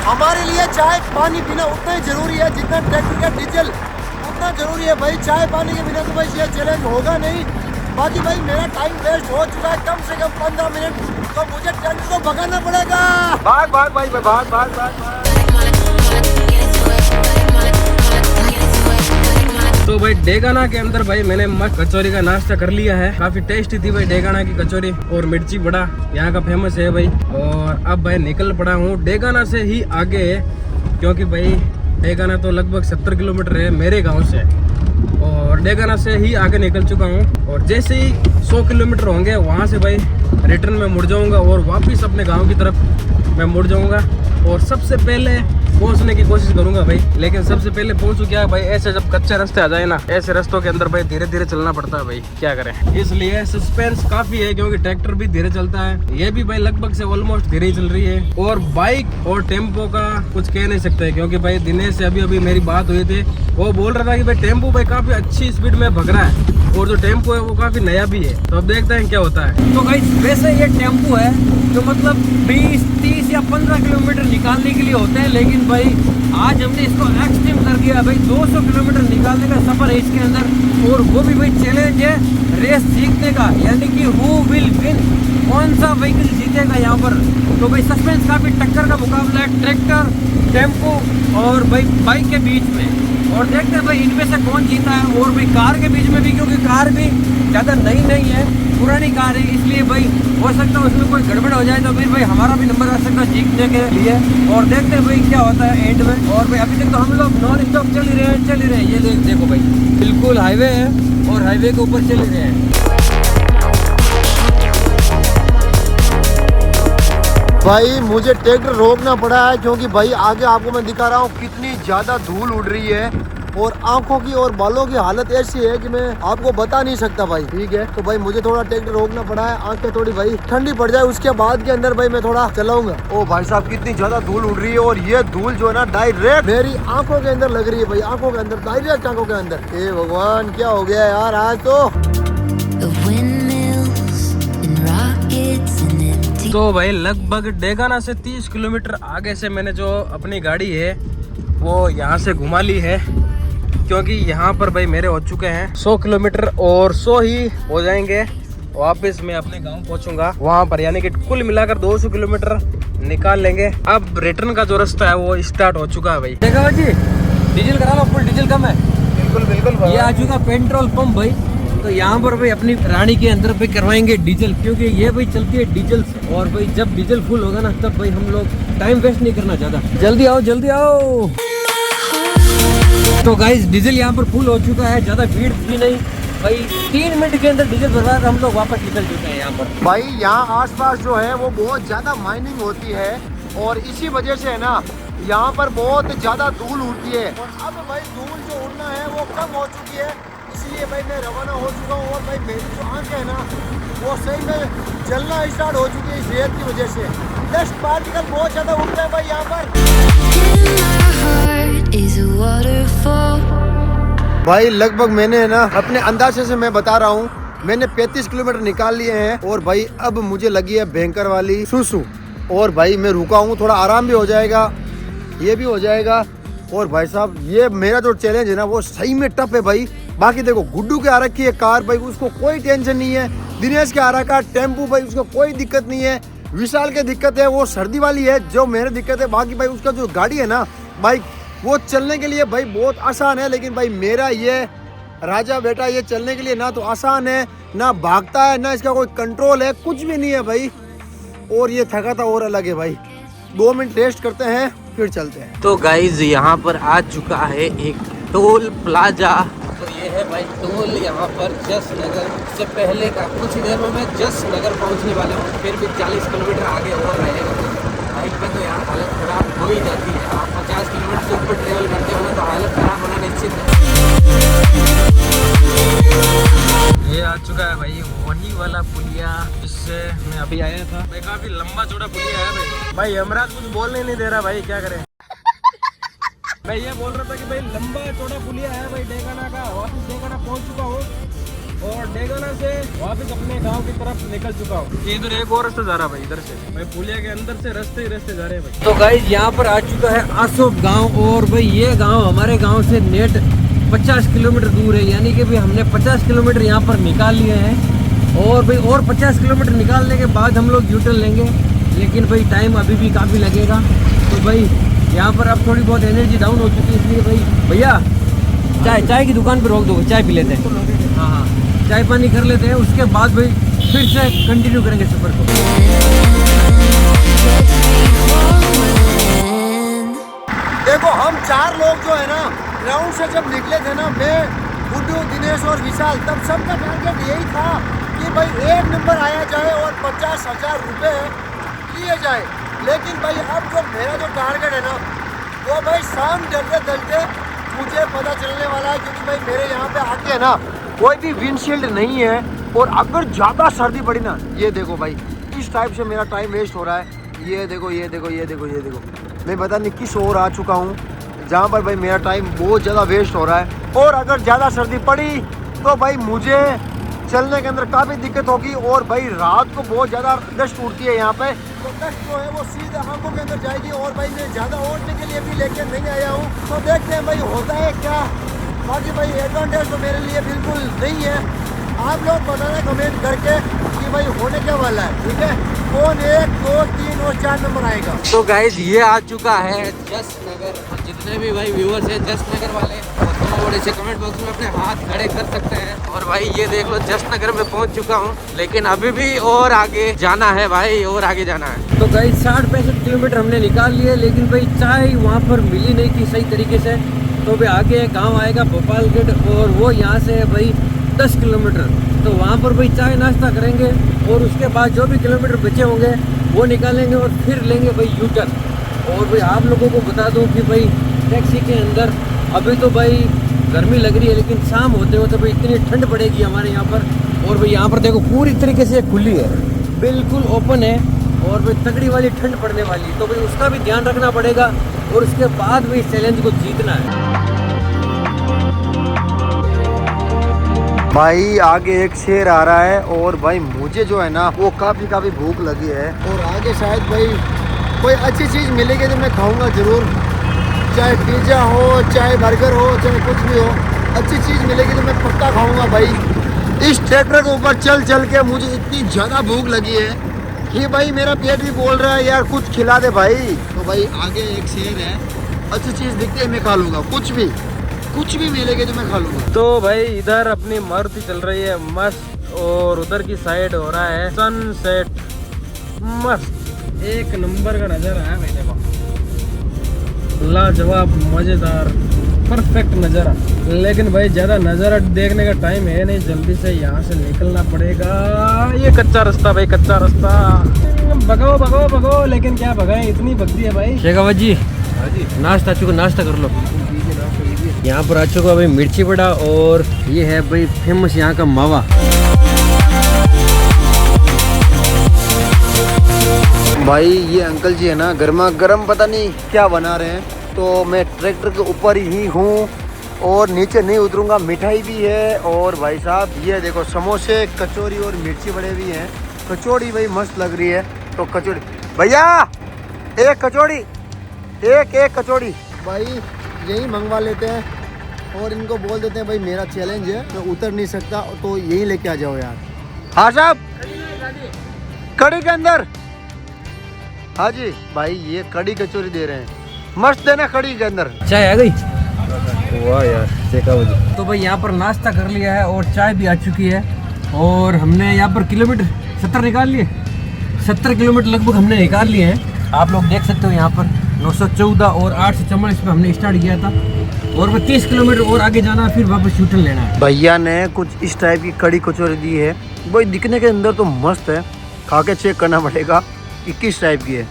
हमारे लिए चाय पानी पीना उतना ही जरूरी है जितना ट्रैक्टर का डीजल उतना जरूरी है भाई। चाय पानी के बिना तो भाई ये चैलेंज होगा नहीं। बाकी भाई मेरा टाइम वेस्ट हो चुका है, कम से कम 15 मिनट, तो मुझे ट्रैक्टर को भगाना पड़ेगा। भाग भाग भाई, भाग भाग भाग। तो भाई डेगाना के अंदर भाई मैंने मस्त कचौरी का नाश्ता कर लिया है, काफी टेस्टी थी भाई डेगाना की कचौरी और मिर्ची बड़ा यहाँ का फेमस है भाई। और अब भाई निकल पड़ा हूँ डेगाना से ही आगे, क्योंकि भाई डेगाना तो लगभग 70 किलोमीटर है मेरे गांव से, और डेगाना से ही आगे निकल चुका हूँ। और जैसे ही 100 किलोमीटर होंगे वहाँ से भाई रिटर्न में मुड़ जाऊँगा और वापस अपने गाँव की तरफ मैं मुड़ जाऊँगा। और सबसे पहले पहुंचने की कोशिश करूंगा भाई, लेकिन सबसे पहले पहुंचू क्या भाई, ऐसे जब कच्चे रास्ते आ जाए ना, ऐसे रास्तों के अंदर भाई धीरे धीरे चलना पड़ता है भाई, क्या करें। इसलिए सस्पेंस काफी है, क्योंकि ट्रैक्टर भी धीरे चलता है, ये भी भाई लगभग से ऑलमोस्ट धीरे ही चल रही है। और बाइक और टेम्पो का कुछ कह नहीं सकते, क्योंकि भाई दिनेश से अभी मेरी बात हुई थी, वो बोल रहा था कि भाई टेम्पो भाई काफी अच्छी स्पीड में भग रहा है, और जो टेम्पो है वो काफी नया भी है। तो अब देखते हैं क्या होता है। तो गाइस वैसे ये टेम्पो है जो मतलब 20, 30 या 15 किलोमीटर निकालने के लिए होते हैं, लेकिन भाई आज हमने इसको एक्सट्रीम कर दिया भाई। 200 किलोमीटर निकालने का सफर है इसके अंदर, और वो भी भाई चैलेंज है रेस जीतने का, यानी कि हु विल विन, कौन सा व्हीकल जीतेगा यहाँ पर। तो भाई सस्पेंस काफी टक्कर का मुकाबला है ट्रैक्टर, टेम्पो और भाई बाइक के बीच में, और देखते हैं भाई इनमें से कौन जीता है। और भाई कार के बीच में भी, क्योंकि कार भी ज़्यादा नई नहीं है, पुरानी कार है, इसलिए भाई हो सकता है उसमें कोई गड़बड़ हो जाए तो फिर भाई हमारा भी नंबर आ सकता है जीतने के लिए। और देखते हैं भाई क्या होता है एंड में। और भाई अभी तक तो हम लोग नॉन स्टॉप चल ही रहे हैं। ये देखो भाई बिल्कुल हाईवे है और हाईवे के ऊपर चल ही रहे हैं। भाई मुझे ट्रैक्टर रोकना पड़ा है, क्योंकि भाई आगे आपको मैं दिखा रहा हूँ कितनी ज्यादा धूल उड़ रही है, और आंखों की और बालों की हालत ऐसी है कि मैं आपको बता नहीं सकता भाई। ठीक है, तो भाई मुझे थोड़ा ट्रैक्टर रोकना पड़ा है, आंखें थोड़ी भाई ठंडी पड़ जाए उसके बाद के अंदर भाई मैं थोड़ा चलाऊंगा। ओ भाई साहब कितनी ज्यादा धूल उड़ रही है, और ये धूल जो है ना डायरेक्ट मेरी आंखों के अंदर लग रही है भाई, आंखों के अंदर, डायरेक्ट आंखों के अंदर। हे भगवान क्या हो गया यार आज तो भाई लगभग डेगाना से 30 किलोमीटर आगे से मैंने जो अपनी गाड़ी है वो यहाँ से घुमा ली है, क्योंकि यहाँ पर भाई मेरे हो चुके हैं 100 किलोमीटर, और 100 ही हो जाएंगे वापस मैं अपने गांव पहुँचूंगा वहाँ पर, यानी कि कुल मिलाकर 200 किलोमीटर निकाल लेंगे। अब रिटर्न का जो रास्ता है वो स्टार्ट हो चुका है भाई। देखा जी डीजल करा लो, फुल डीजल कम है। बिल्कुल बिल्कुल ये आ चुका पेट्रोल पंप भाई, तो यहाँ पर भाई अपनी रानी के अंदर पे करवाएंगे डीजल, क्योंकि ये भाई चलती है डीजल से, और भाई जब डीजल फुल होगा ना तब भाई हम लोग टाइम वेस्ट नहीं करना चाहता। जल्दी आओ जल्दी आओ। तो गाइस डीजल यहाँ पर फुल हो चुका है, ज्यादा भीड़ भी नहीं भाई, 3 मिनट के अंदर डीजल भरवा कर हम लोग वापस निकल चुके हैं यहाँ पर। भाई यहाँ आसपास जो है वो बहुत ज्यादा माइनिंग होती है, और इसी वजह से है ना यहाँ पर बहुत ज्यादा धूल उड़ती है, और अब भाई धूल जो उड़ना है वो कम हो चुकी है, इसलिए भाई मैं रवाना हो चुका हूँ। और भाई मेरी जो आँखें है ना वो सही में जलना स्टार्ट हो चुकी है इस रेत की वजह से। डस्ट पार्टिकल बहुत ज्यादा उड़ते हैं भाई यहाँ पर। भाई लगभग मैंने है ना अपने अंदाजे से मैं बता रहा हूँ, मैंने 35 किलोमीटर निकाल लिए हैं, और भाई अब मुझे लगी है भयंकर वाली सुसु, और भाई मैं रुका हूँ, थोड़ा आराम भी हो जाएगा, ये भी हो जाएगा। और भाई साहब ये मेरा जो चैलेंज है ना वो सही में टफ है भाई। बाकी देखो गुड्डू के आ रखी है कार भाई, उसको कोई टेंशन नहीं है। दिनेश के आ रखा टेम्पू भाई, उसको कोई दिक्कत नहीं है। विशाल की दिक्कत है वो सर्दी वाली है, जो मेरी दिक्कत है। बाकी भाई उसका जो गाड़ी है ना बाइक, वो चलने के लिए भाई बहुत आसान है, लेकिन भाई मेरा ये राजा बेटा ये चलने के लिए ना तो आसान है, ना भागता है, ना इसका कोई कंट्रोल है, कुछ भी नहीं है भाई। और ये थका था और अलग है भाई। 2 मिनट रेस्ट करते हैं फिर चलते हैं। तो गाइज यहाँ पर आ चुका है एक टोल प्लाजा, तो ये है भाई टोल यहाँ पर जस नगर से पहले का। कुछ ही देर में मैं जस नगर पहुँचने वाला हूँ, फिर भी 40 किलोमीटर आगे और रहेगा। बाइक पे तो यार हालत खराब हो ही जाती है, आप 50 किलोमीटर से ऊपर ट्रेवल करते हो ना तो हालत खराब होना निश्चित है। ये आ चुका है भाई वही वाला पुलिया जिससे मैं अभी आया था भाई, काफी लंबा चौड़ा पुलिया है भाई। भाई यमराज कुछ बोलने नहीं दे रहा भाई, क्या करें। मैं ये बोल रहा था कि भाई लंबा चौड़ा पुलिया है भाई डेगाना का। वापस डेगाना पहुंच चुका हूँ, और डेगाना से वापस अपने गांव की तरफ निकल चुका हूँ। इधर एक और रास्ता जा रहा है भाई, इधर से भाई पुलिया के अंदर से रास्ते ही रास्ते जा रहे हैं भाई। तो गाइज यहाँ पर आ चुका है आसोप गाँव, और भाई ये गाँव हमारे गाँव से नेट 50 किलोमीटर दूर है, यानी कि भाई हमने 50 किलोमीटर यहाँ पर निकाल लिए हैं, और भाई और 50 किलोमीटर निकालने के बाद हम लोग यूटर्न लेंगे, लेकिन भाई टाइम अभी भी काफ़ी लगेगा। तो भाई यहाँ पर अब थोड़ी बहुत एनर्जी डाउन हो चुकी है, इसलिए भाई भैया चाय की दुकान पर रोक दो, चाय पी लेते हैं। हाँ चाय पानी कर लेते हैं, उसके बाद भाई फिर से कंटिन्यू करेंगे सफ़र को। देखो हम 4 लोग जो है ना ग्राउंड से जब निकले थे ना, मैं गुड्डू दिनेश और विशाल, तब सबका टारगेट यही था कि भाई 1 नंबर आया जाए और 50,000 रुपये लिए जाए। लेकिन भाई अब जो मेरा जो टारगेट है ना तो भाई शाम ढलते मुझे पता चलने वाला है, क्योंकि भाई मेरे यहाँ पे आके है ना कोई भी विंडशील्ड नहीं है, और अगर ज़्यादा सर्दी पड़ी ना, ये देखो भाई इस टाइप से मेरा टाइम वेस्ट हो रहा है। ये देखो ये देखो ये देखो ये देखो, मैं पता नहीं किस ओर आ चुका हूँ जहाँ पर भाई मेरा टाइम बहुत ज़्यादा वेस्ट हो रहा है। और अगर ज़्यादा सर्दी पड़ी तो भाई मुझे चलने के अंदर काफ़ी दिक्कत होगी, और भाई रात को बहुत ज़्यादा डस्ट उड़ती है यहाँ पे, तो डस्ट जो है वो सीधे आंखों के अंदर जाएगी। और भाई मैं ज़्यादा ओढ़ने के लिए भी लेके नहीं आया हूँ, तो देखते हैं भाई होता है क्या। बाकी भाई एडवांटेज तो मेरे लिए बिल्कुल नहीं है। आप लोग बताना कमेंट करके कि भाई होने क्या वाला है, ठीक है। कौन 1, 2, 3 और 4 नंबर आएगा। तो गाइज ये आ चुका है जस्ट नगर, और जितने भी भाई व्यूअर्स हैं जस्ट नगर वाले, वो थोड़े से कमेंट बॉक्स में अपने हाथ खड़े कर सकते हैं। और भाई ये देख लो जस्ट नगर में पहुंच चुका हूं, लेकिन अभी भी और आगे जाना है भाई, और आगे जाना है। तो गाइस 60-65 किलोमीटर हमने निकाल लिए, लेकिन भाई चाय वहाँ पर मिली नहीं थी सही तरीके से। तो भाई आगे गाँव आएगा भोपालगढ़, और वो यहाँ से है भाई 10 किलोमीटर। तो वहाँ पर भाई चाय नाश्ता करेंगे, और उसके बाद जो भी किलोमीटर बचे होंगे वो निकालेंगे, और फिर लेंगे भाई यू टर्न। और भाई आप लोगों को बता दूं कि भाई टैक्सी के अंदर अभी तो भाई गर्मी लग रही है, लेकिन शाम होते होते भाई इतनी ठंड पड़ेगी हमारे यहाँ पर। और भाई यहाँ पर देखो पूरी तरीके से खुली है, बिल्कुल ओपन है, और भाई तगड़ी वाली ठंड पड़ने वाली है। तो भाई उसका भी ध्यान रखना पड़ेगा, और उसके बाद भाई चैलेंज को जीतना है। भाई आगे एक शेर आ रहा है, और भाई मुझे जो है ना वो काफ़ी भूख लगी है, और आगे शायद भाई कोई अच्छी चीज़ मिलेगी तो मैं खाऊंगा ज़रूर, चाहे पिज़्ज़ा हो, चाहे बर्गर हो, चाहे कुछ भी हो, अच्छी चीज़ मिलेगी तो मैं पक्का खाऊंगा। भाई इस ट्रैक्टर के ऊपर चल चल के मुझे इतनी ज़्यादा भूख लगी है कि भाई मेरा पेट भी बोल रहा है यार कुछ खिला दे भाई। तो भाई आगे एक शेर है, अच्छी चीज़ दिखती है मैं खा लूँगा, कुछ भी मिलेगी तो मैं खा लूँगा। तो भाई इधर अपनी मारुति चल रही है मस्त, और उधर की साइड हो रहा है सनसेट, मस्त एक नंबर का नज़ारा है भाई। देखो लाजवाब मज़ेदार परफेक्ट नज़ारा। लेकिन भाई ज़्यादा नज़ारा देखने का टाइम है नहीं, जल्दी से यहाँ से निकलना पड़ेगा। ये कच्चा रास्ता भाई, कच्चा रास्ता, भगाओ भगाओ भगाओ, लेकिन क्या भगाएं, इतनी भगती है भाई। शेखावत जी नाश्ता चुका, नाश्ता कर लो। यहाँ पर आ चुका भाई मिर्ची बड़ा, और ये है भाई फेमस यहाँ का मावा। भाई ये अंकल जी है ना गर्मा गर्म पता नहीं क्या बना रहे हैं, तो मैं ट्रैक्टर के ऊपर ही हूँ और नीचे नहीं उतरूंगा। मिठाई भी है, और भाई साहब ये देखो समोसे, कचौरी और मिर्ची बड़े भी हैं। कचौड़ी भाई मस्त लग रही है, तो कचौड़ी भैया एक कचौड़ी, एक कचौड़ी भाई यही मंगवा लेते हैं, और इनको बोल देते हैं भाई मेरा चैलेंज है, मैं उतर नहीं सकता, तो यही लेके आ जाओ यार। हाँ साहब कड़ी के अंदर, हाँ जी भाई ये कड़ी कचौरी दे रहे हैं, मस्त देना कड़ी के अंदर। चाय आ गई, वाह यार शेखावत जी। तो भाई यहाँ पर नाश्ता कर लिया है, और चाय भी आ चुकी है, और हमने यहाँ पर किलोमीटर 70 निकाल लिए, 70 किलोमीटर लगभग हमने निकाल लिए हैं। आप लोग देख सकते हो यहाँ पर 914 और 844 पे हमने स्टार्ट किया था, और वो 30 किलोमीटर और आगे जाना, फिर वापस यूटर्न लेना है। भैया ने कुछ इस टाइप की कड़ी कचौरी दी है, भाई दिखने के अंदर तो मस्त है, खा के चेक करना पड़ेगा कि किस टाइप की है।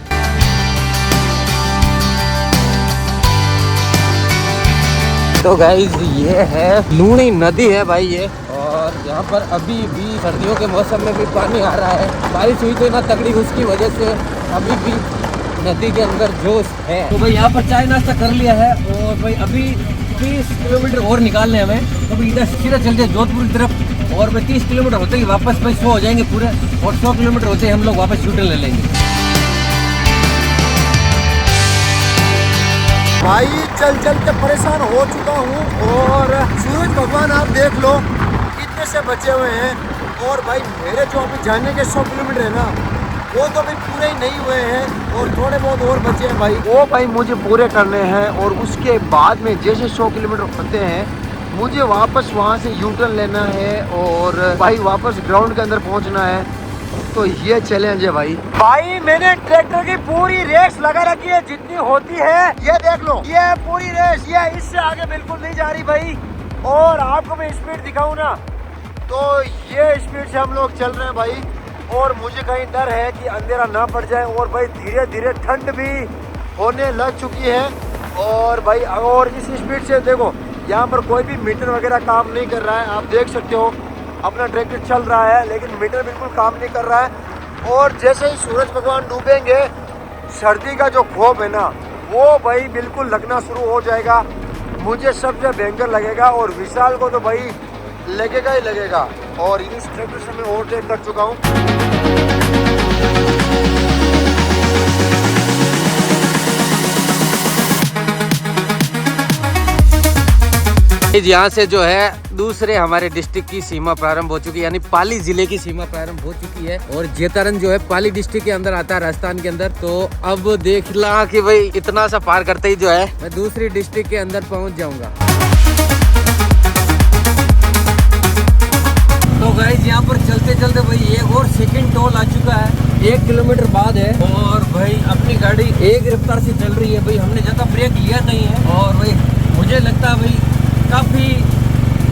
तो गाइज ये है लूणी नदी है भाई ये, और यहाँ पर अभी भी सर्दियों के मौसम में भी पानी आ रहा है। बारिश हुई तो ना तगड़ी, उसकी वजह से अभी भी नदी के अंदर जोश है। तो भाई यहाँ पर चाय नाश्ता कर लिया है, और भाई अभी 30 किलोमीटर और निकालने हमें। तो भाई इधर सीधा चलते जोधपुर की तरफ, और भाई 30 किलोमीटर होते ही वापस भाई 100 हो जाएंगे पूरे, और 100 किलोमीटर होते ही हम लोग वापस यूटर्न ले लेंगे। भाई चल चल के परेशान हो चुका हूँ, और सूरज भगवान आप देख लो कितने से बचे हुए हैं, और भाई मेरे जो अभी जाने के 100 किलोमीटर है ना वो तो अभी पूरे ही नहीं हुए हैं, और थोड़े बहुत और बचे हैं भाई, वो भाई मुझे पूरे करने हैं। और उसके बाद में जैसे 100 किलोमीटर होते हैं मुझे वापस वहाँ से यूटर्न लेना है, और भाई वापस ग्राउंड के अंदर पहुँचना है। तो ये चैलेंज है भाई। भाई मैंने ट्रैक्टर की पूरी रेस लगा रखी है जितनी होती है, ये देख लो, ये पूरी रेस, ये इससे आगे बिल्कुल नहीं जा रही भाई। और आपको मैं स्पीड दिखाऊं ना, तो ये स्पीड से हम लोग चल रहे हैं भाई, और मुझे कहीं डर है कि अंधेरा ना पड़ जाए, और भाई धीरे धीरे ठंड भी होने लग चुकी है। और भाई और इस स्पीड से देखो यहाँ पर कोई भी मीटर वगैरह काम नहीं कर रहा है। आप देख सकते हो अपना ट्रैक्टर चल रहा है लेकिन मीटर बिल्कुल काम नहीं कर रहा है। और जैसे ही सूरज भगवान डूबेंगे सर्दी का जो खौफ है ना वो भाई बिल्कुल लगना शुरू हो जाएगा। मुझे सबसे भयंकर लगेगा और विशाल को तो भाई लगेगा ही लगेगा। और इस ट्रैक्टर से मैं ओवरटेक कर चुका हूँ। यहाँ से जो है दूसरे हमारे डिस्ट्रिक्ट की सीमा प्रारंभ हो चुकी है, यानी पाली जिले की सीमा प्रारंभ हो चुकी है। और जेतारन जो है पाली डिस्ट्रिक्ट के अंदर आता है, राजस्थान के अंदर। तो अब देख ला कि भाई इतना सा पार करते ही जो है मैं दूसरी डिस्ट्रिक्ट के अंदर पहुंच जाऊंगा। तो गाइस यहाँ पर चलते चलते भाई एक और सेकंड टोल आ चुका है, 1 किलोमीटर बाद है। और भाई अपनी गाड़ी एक रफ्तार से चल रही है भाई, हमने ज़्यादा ब्रेक लिया नहीं है। और भाई मुझे लगता है भाई काफ़ी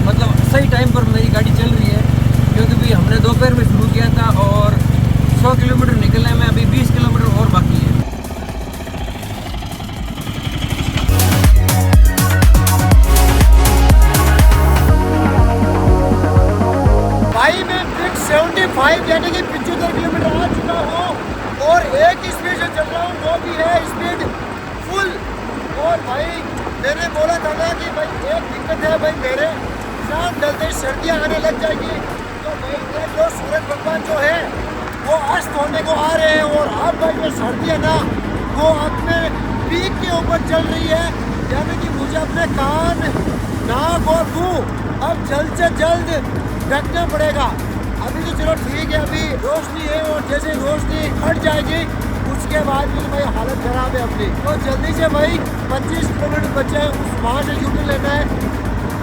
मतलब सही टाइम पर मेरी गाड़ी चल रही है, क्योंकि भाई हमने दोपहर में शुरू किया था और 100 किलोमीटर निकलने में अभी 20 किलोमीटर और बाकी है। भाई मैं 75 यानी कि 75 किलोमीटर आ चुका हूँ और एक ही स्पीड से चल रहा हूँ, वो भी है स्पीड फुल। और भाई मैंने बोला था ना कि भाई एक दिक्कत है भाई, मेरे शाम ढलते सर्दियाँ आने लग जाएगी तो भाई ये जो सूरज भगवान जो है वो अस्त होने को आ रहे हैं। और अब भाई ये सर्दियाँ ना वो अपने पीक के ऊपर चल रही है, यानी कि मुझे अपने कान नाक और मुँह अब जल्द से जल्द ढकना पड़ेगा। अभी तो चलो ठीक है, अभी रोशनी है और जैसे रोशनी हट जाएगी उसके बाद भी भाई हालत खराब है अपनी। तो जल्दी से भाई 25 किलोमीटर बचे हैं, वहाँ से यूटर्न लेना है,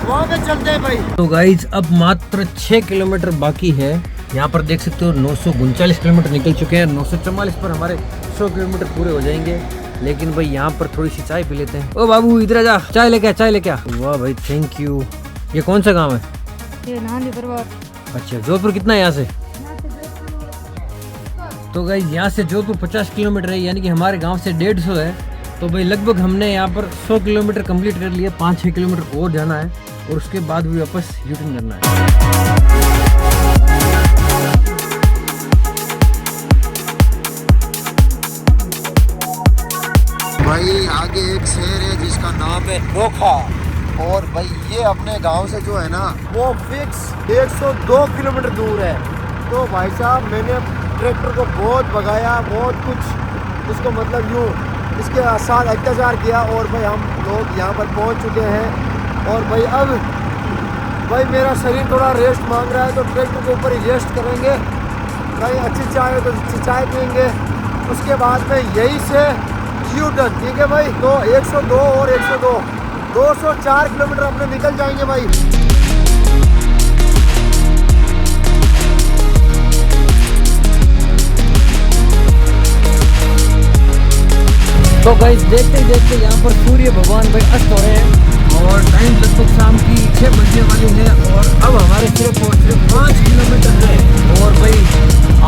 वहाँ पे चलते हैं भाई। तो गाइज अब मात्र 6 किलोमीटर बाकी है। यहाँ पर देख सकते हो 939 किलोमीटर निकल चुके हैं, 944 पर हमारे 100 किलोमीटर पूरे हो जाएंगे। लेकिन भाई यहाँ पर थोड़ी सी चाय पी लेते हैं। ओ बाबू इधर आ जा, चाय लेके आ, चाय लेके आ। वाह भाई थैंक यू। ये कौन सा गाँव है? ये नानी दरबार। अच्छा जोधपुर कितना है यहाँ से? तो गाइस यहाँ से जोधपुर 50 किलोमीटर है, यानी कि हमारे गांव से 150 है। तो भाई लगभग हमने यहाँ पर 100 किलोमीटर कंप्लीट कर लिया, 5-6 किलोमीटर और जाना है और उसके बाद भी वापस यूटर्न करना है। भाई आगे एक शहर है जिसका नाम है नोखा और भाई ये अपने गांव से जो है ना वो फिक्स 102 किलोमीटर दूर है। तो भाई साहब मैंने ट्रैक्टर को बहुत भगाया, बहुत कुछ इसको मतलब यूँ इसके साथ अत्याचार किया और भाई हम लोग यहाँ पर पहुँच चुके हैं। और भाई अब भाई मेरा शरीर थोड़ा रेस्ट मांग रहा है तो ट्रैक्टर के ऊपर ही रेस्ट करेंगे। भाई अच्छी चाय हो तो अच्छी चाय पियेंगे, उसके बाद में यहीं से यू टर्न। ठीक है भाई, तो 102 और 102 204 किलोमीटर अपने निकल जाएंगे भाई। तो गाइस देखते देखते यहाँ पर सूर्य भगवान भाई अस्त हो रहे हैं और टाइम लगभग शाम की 6 बजने वाली है। और अब हमारे सिर्फ 5 किलोमीटर है। और भाई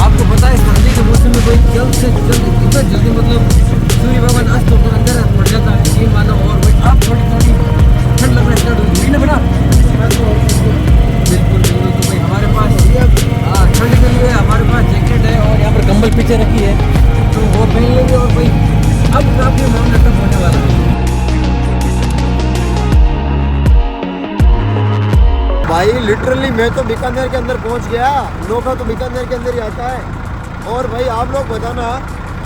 आपको पता है सर्दी के मौसम में भाई जल्द से जल्द इतना जल्दी मतलब सूर्य भगवान अस्त होकर अंदर पड़ जाता है, ये मानो। और भाई अब थोड़ी थोड़ी ठंड लगना स्टार्ट हुई ना बेटा? बिल्कुल बिल्कुल। तो भाई हमारे पास ठंड के लिए हमारे पास जैकेट है और यहाँ पर कंबल पीछे रखी है तो वो पहन लेंगे। और भाई अब काफी मामला तक होने वाला है भाई। लिटरली मैं तो बीकानेर के अंदर पहुंच गया। नोखा तो बीकानेर के अंदर ही आता है। और भाई आप लोग बताना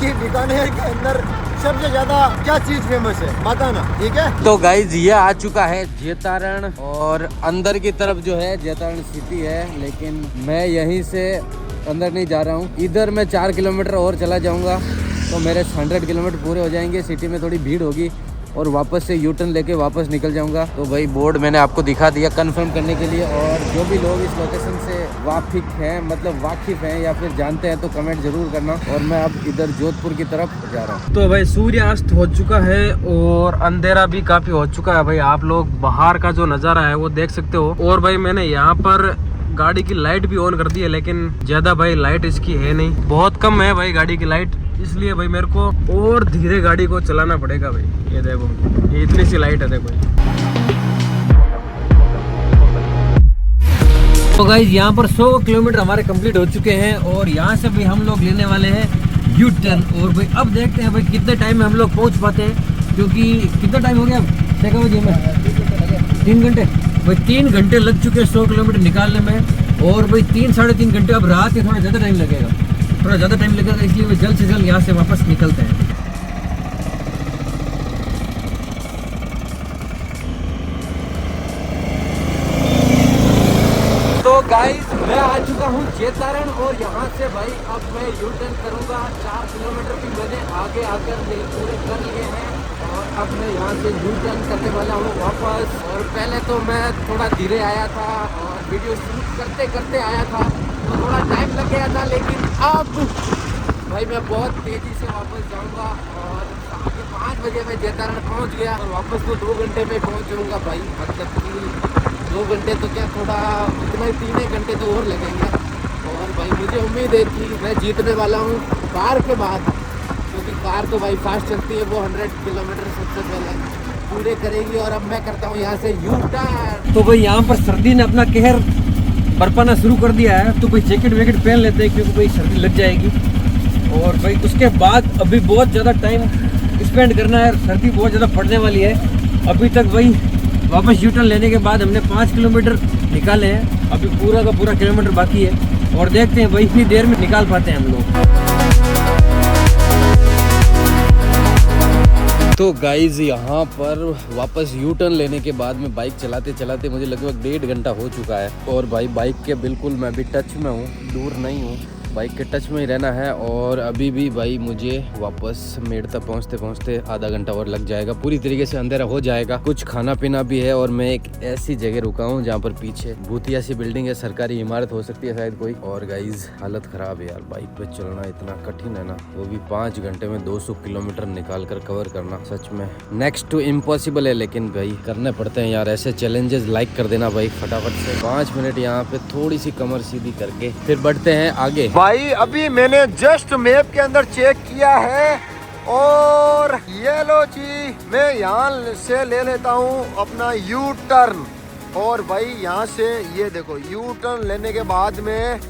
कि बीकानेर के अंदर सबसे ज्यादा क्या चीज फेमस है, बताना ठीक है। तो गाइज ये आ चुका है जेतारण और अंदर की तरफ जो है जेतारण सिटी है, लेकिन मैं यहीं से अंदर नहीं जा रहा हूँ। इधर मैं 4 किलोमीटर और चला जाऊँगा तो मेरे 100 किलोमीटर पूरे हो जाएंगे। सिटी में थोड़ी भीड़ होगी और वापस से यूटर्न लेके वापस निकल जाऊंगा। तो भाई बोर्ड मैंने आपको दिखा दिया कंफर्म करने के लिए। और जो भी लोग इस लोकेशन से वाकिफ हैं मतलब वाकिफ हैं या फिर जानते हैं तो कमेंट जरूर करना। और मैं अब इधर जोधपुर की तरफ जा रहा हूँ। तो भाई सूर्यास्त हो चुका है और अंधेरा भी काफी हो चुका है। भाई आप लोग बाहर का जो नज़ारा है वो देख सकते हो। और भाई मैंने यहाँ पर गाड़ी की लाइट भी ऑन कर दी है, लेकिन ज्यादा भाई लाइट इसकी है नहीं, बहुत कम है भाई गाड़ी की लाइट। इसलिए भाई मेरे को और धीरे गाड़ी को चलाना पड़ेगा भाई। ये देखो, ये इतनी सी लाइट है देखो। तो गाइस यहाँ पर 100 किलोमीटर हमारे कंप्लीट हो चुके हैं और यहाँ से भी हम लोग लेने वाले हैं यू टर्न। और भाई अब देखते हैं भाई कितने टाइम में हम लोग पहुँच पाते हैं, क्योंकि कितना टाइम हो गया देखा भाई में 3 घंटे भाई 3 घंटे लग चुके हैं 100 किलोमीटर निकालने में। और भाई 3-3.5 घंटे अब रात के थोड़ा ज़्यादा टाइम लगेगा, थोड़ा ज़्यादा टाइम लगेगा, इसलिए भाई जल्द से जल्द यहाँ से वापस निकलते हैं। तो गाइस मैं आ चुका हूँ चेतारण और यहाँ से भाई अब मैं यू टर्न करूँगा। 4 किलोमीटर भी मैंने आगे आकर पूरे कर लिए हैं और अब मैं यहाँ से यू टर्न करने वाला हूँ वापस। और पहले तो मैं थोड़ा धीरे आया था और वीडियो शूट करते करते आया था तो थोड़ा टाइम लग गया था, लेकिन अब भाई मैं बहुत तेज़ी से वापस जाऊँगा और शाम के 5 बजे मैं चेतारण पहुँच गया और वापस तो 2 घंटे में पहुँच जाऊँगा भाई। मतलब कि 2 घंटे तो क्या, थोड़ा इतना ही 3 घंटे तो और लगेंगे। और भाई मुझे उम्मीद है कि मैं जीतने वाला हूँ कार के बाद, क्योंकि कार तो भाई फास्ट चलती है, वो 100 किलोमीटर सबसे पहले पूरे करेगी। और अब मैं करता हूँ यहाँ से यू टर्न। तो भाई यहाँ पर सर्दी ने अपना कहर बरपाना शुरू कर दिया है, तो भाई जैकेट वैकेट पहन लेते हैं क्योंकि भाई सर्दी लग जाएगी। और भाई उसके बाद अभी बहुत ज़्यादा टाइम स्पेंड करना है, सर्दी बहुत ज़्यादा पड़ने वाली है। अभी तक भाई वापस यू टर्न लेने के बाद हमने 5 किलोमीटर निकाले हैं, अभी पूरा का पूरा किलोमीटर बाकी है और देखते हैं भाई इतनी देर में निकाल पाते हैं हम लोग। तो गाइज यहाँ पर वापस यू टर्न लेने के बाद में बाइक चलाते चलाते मुझे लगभग 1.5 घंटा हो चुका है। और भाई बाइक के बिल्कुल मैं भी टच में हूँ, दूर नहीं हूँ, बाइक के टच में ही रहना है। और अभी भी भाई मुझे वापस मेड़ तक पहुँचते पहुँचते आधा घंटा और लग जाएगा, पूरी तरीके से अंधेरा हो जाएगा। कुछ खाना पीना भी है और मैं एक ऐसी जगह रुका हूँ जहाँ पर पीछे भूतिया सी बिल्डिंग है, सरकारी इमारत हो सकती है शायद कोई। और गाइज हालत खराब है यार, बाइक पे चलना इतना कठिन है ना, वो भी 5 घंटे में 200 किलोमीटर निकाल कर कवर करना सच में नेक्स्ट टू इम्पॉसिबल है। लेकिन भाई करने पड़ते हैं यार ऐसे चैलेंजेस। लाइक कर देना भाई फटाफट से। 5 मिनट यहाँ पे थोड़ी सी कमर सीधी करके फिर बढ़ते हैं आगे। भाई अभी मैंने जस्ट मैप के अंदर चेक किया है और ये लो जी, मैं यहाँ से ले लेता हूँ अपना यू टर्न। और भाई यहाँ से ये देखो यू टर्न लेने के बाद में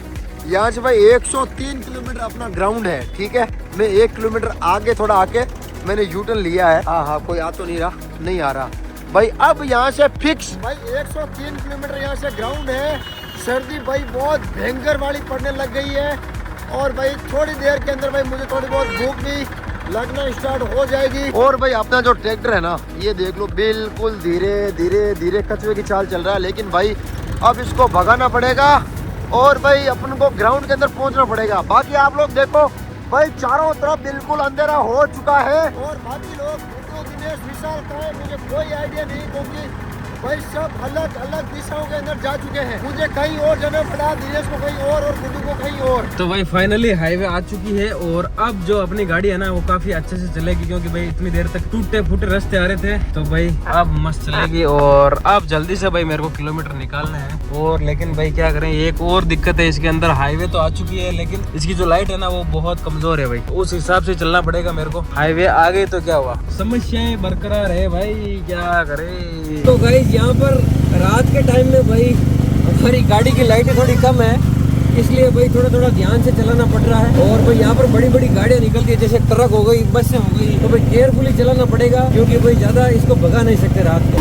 यहाँ से भाई 103 किलोमीटर अपना ग्राउंड है, ठीक है। मैं 1 किलोमीटर आगे थोड़ा आके मैंने यू टर्न लिया है। हाँ कोई आ तो नहीं रहा, नहीं आ रहा भाई। अब यहाँ से फिक्स भाई 103 किलोमीटर यहाँ से ग्राउंड है। सर्दी भाई बहुत भयंकर वाली पड़ने लग गई है और भाई थोड़ी देर के अंदर भाई मुझे थोड़ी बहुत भूख भी लगना स्टार्ट हो जाएगी। और भाई अपना जो ट्रैक्टर है ना, ये देख लो बिल्कुल धीरे धीरे धीरे कछुए की चाल चल रहा है। लेकिन भाई अब इसको भगाना पड़ेगा और भाई अपन को ग्राउंड के अंदर पहुंचना पड़ेगा। बाकी आप लोग देखो भाई चारों तरफ बिल्कुल अंधेरा हो चुका है और बाकी लोग दिनेश विशाल का है मुझे कोई आइडिया नहीं, क्योंकि भाई सब अलग अलग दिशाओं के अंदर जा चुके हैं। मुझे कहीं और जाना पड़ा, दिनेश को कहीं और गुड्डू को कहीं और। तो भाई फाइनली हाईवे आ चुकी है और अब जो अपनी गाड़ी है ना वो काफी अच्छे से चलेगी, क्योंकि भाई इतनी देर तक टूटे फूटे रास्ते आ रहे थे, तो भाई अब मस्त चलेगी। और अब जल्दी से भाई मेरे को किलोमीटर निकालना है। और लेकिन भाई क्या करें, एक और दिक्कत है इसके अंदर, हाईवे तो आ चुकी है लेकिन इसकी जो लाइट है ना वो बहुत कमजोर है भाई, उस हिसाब से चलना पड़ेगा मेरे को। हाईवे आ गई तो क्या हुआ, समस्याएं बरकरार है भाई, क्या करे। तो गाइस यहाँ पर रात के टाइम में भाई हमारी गाड़ी की लाइटें थोड़ी कम है, इसलिए भाई थोड़ा ध्यान से चलाना पड़ रहा है। और भाई यहाँ पर बड़ी बड़ी गाड़ियाँ निकलती है, जैसे ट्रक हो गई, बसें हो गई, तो भाई केयरफुली चलाना पड़ेगा, क्योंकि भाई ज़्यादा इसको भगा नहीं सकते रात को।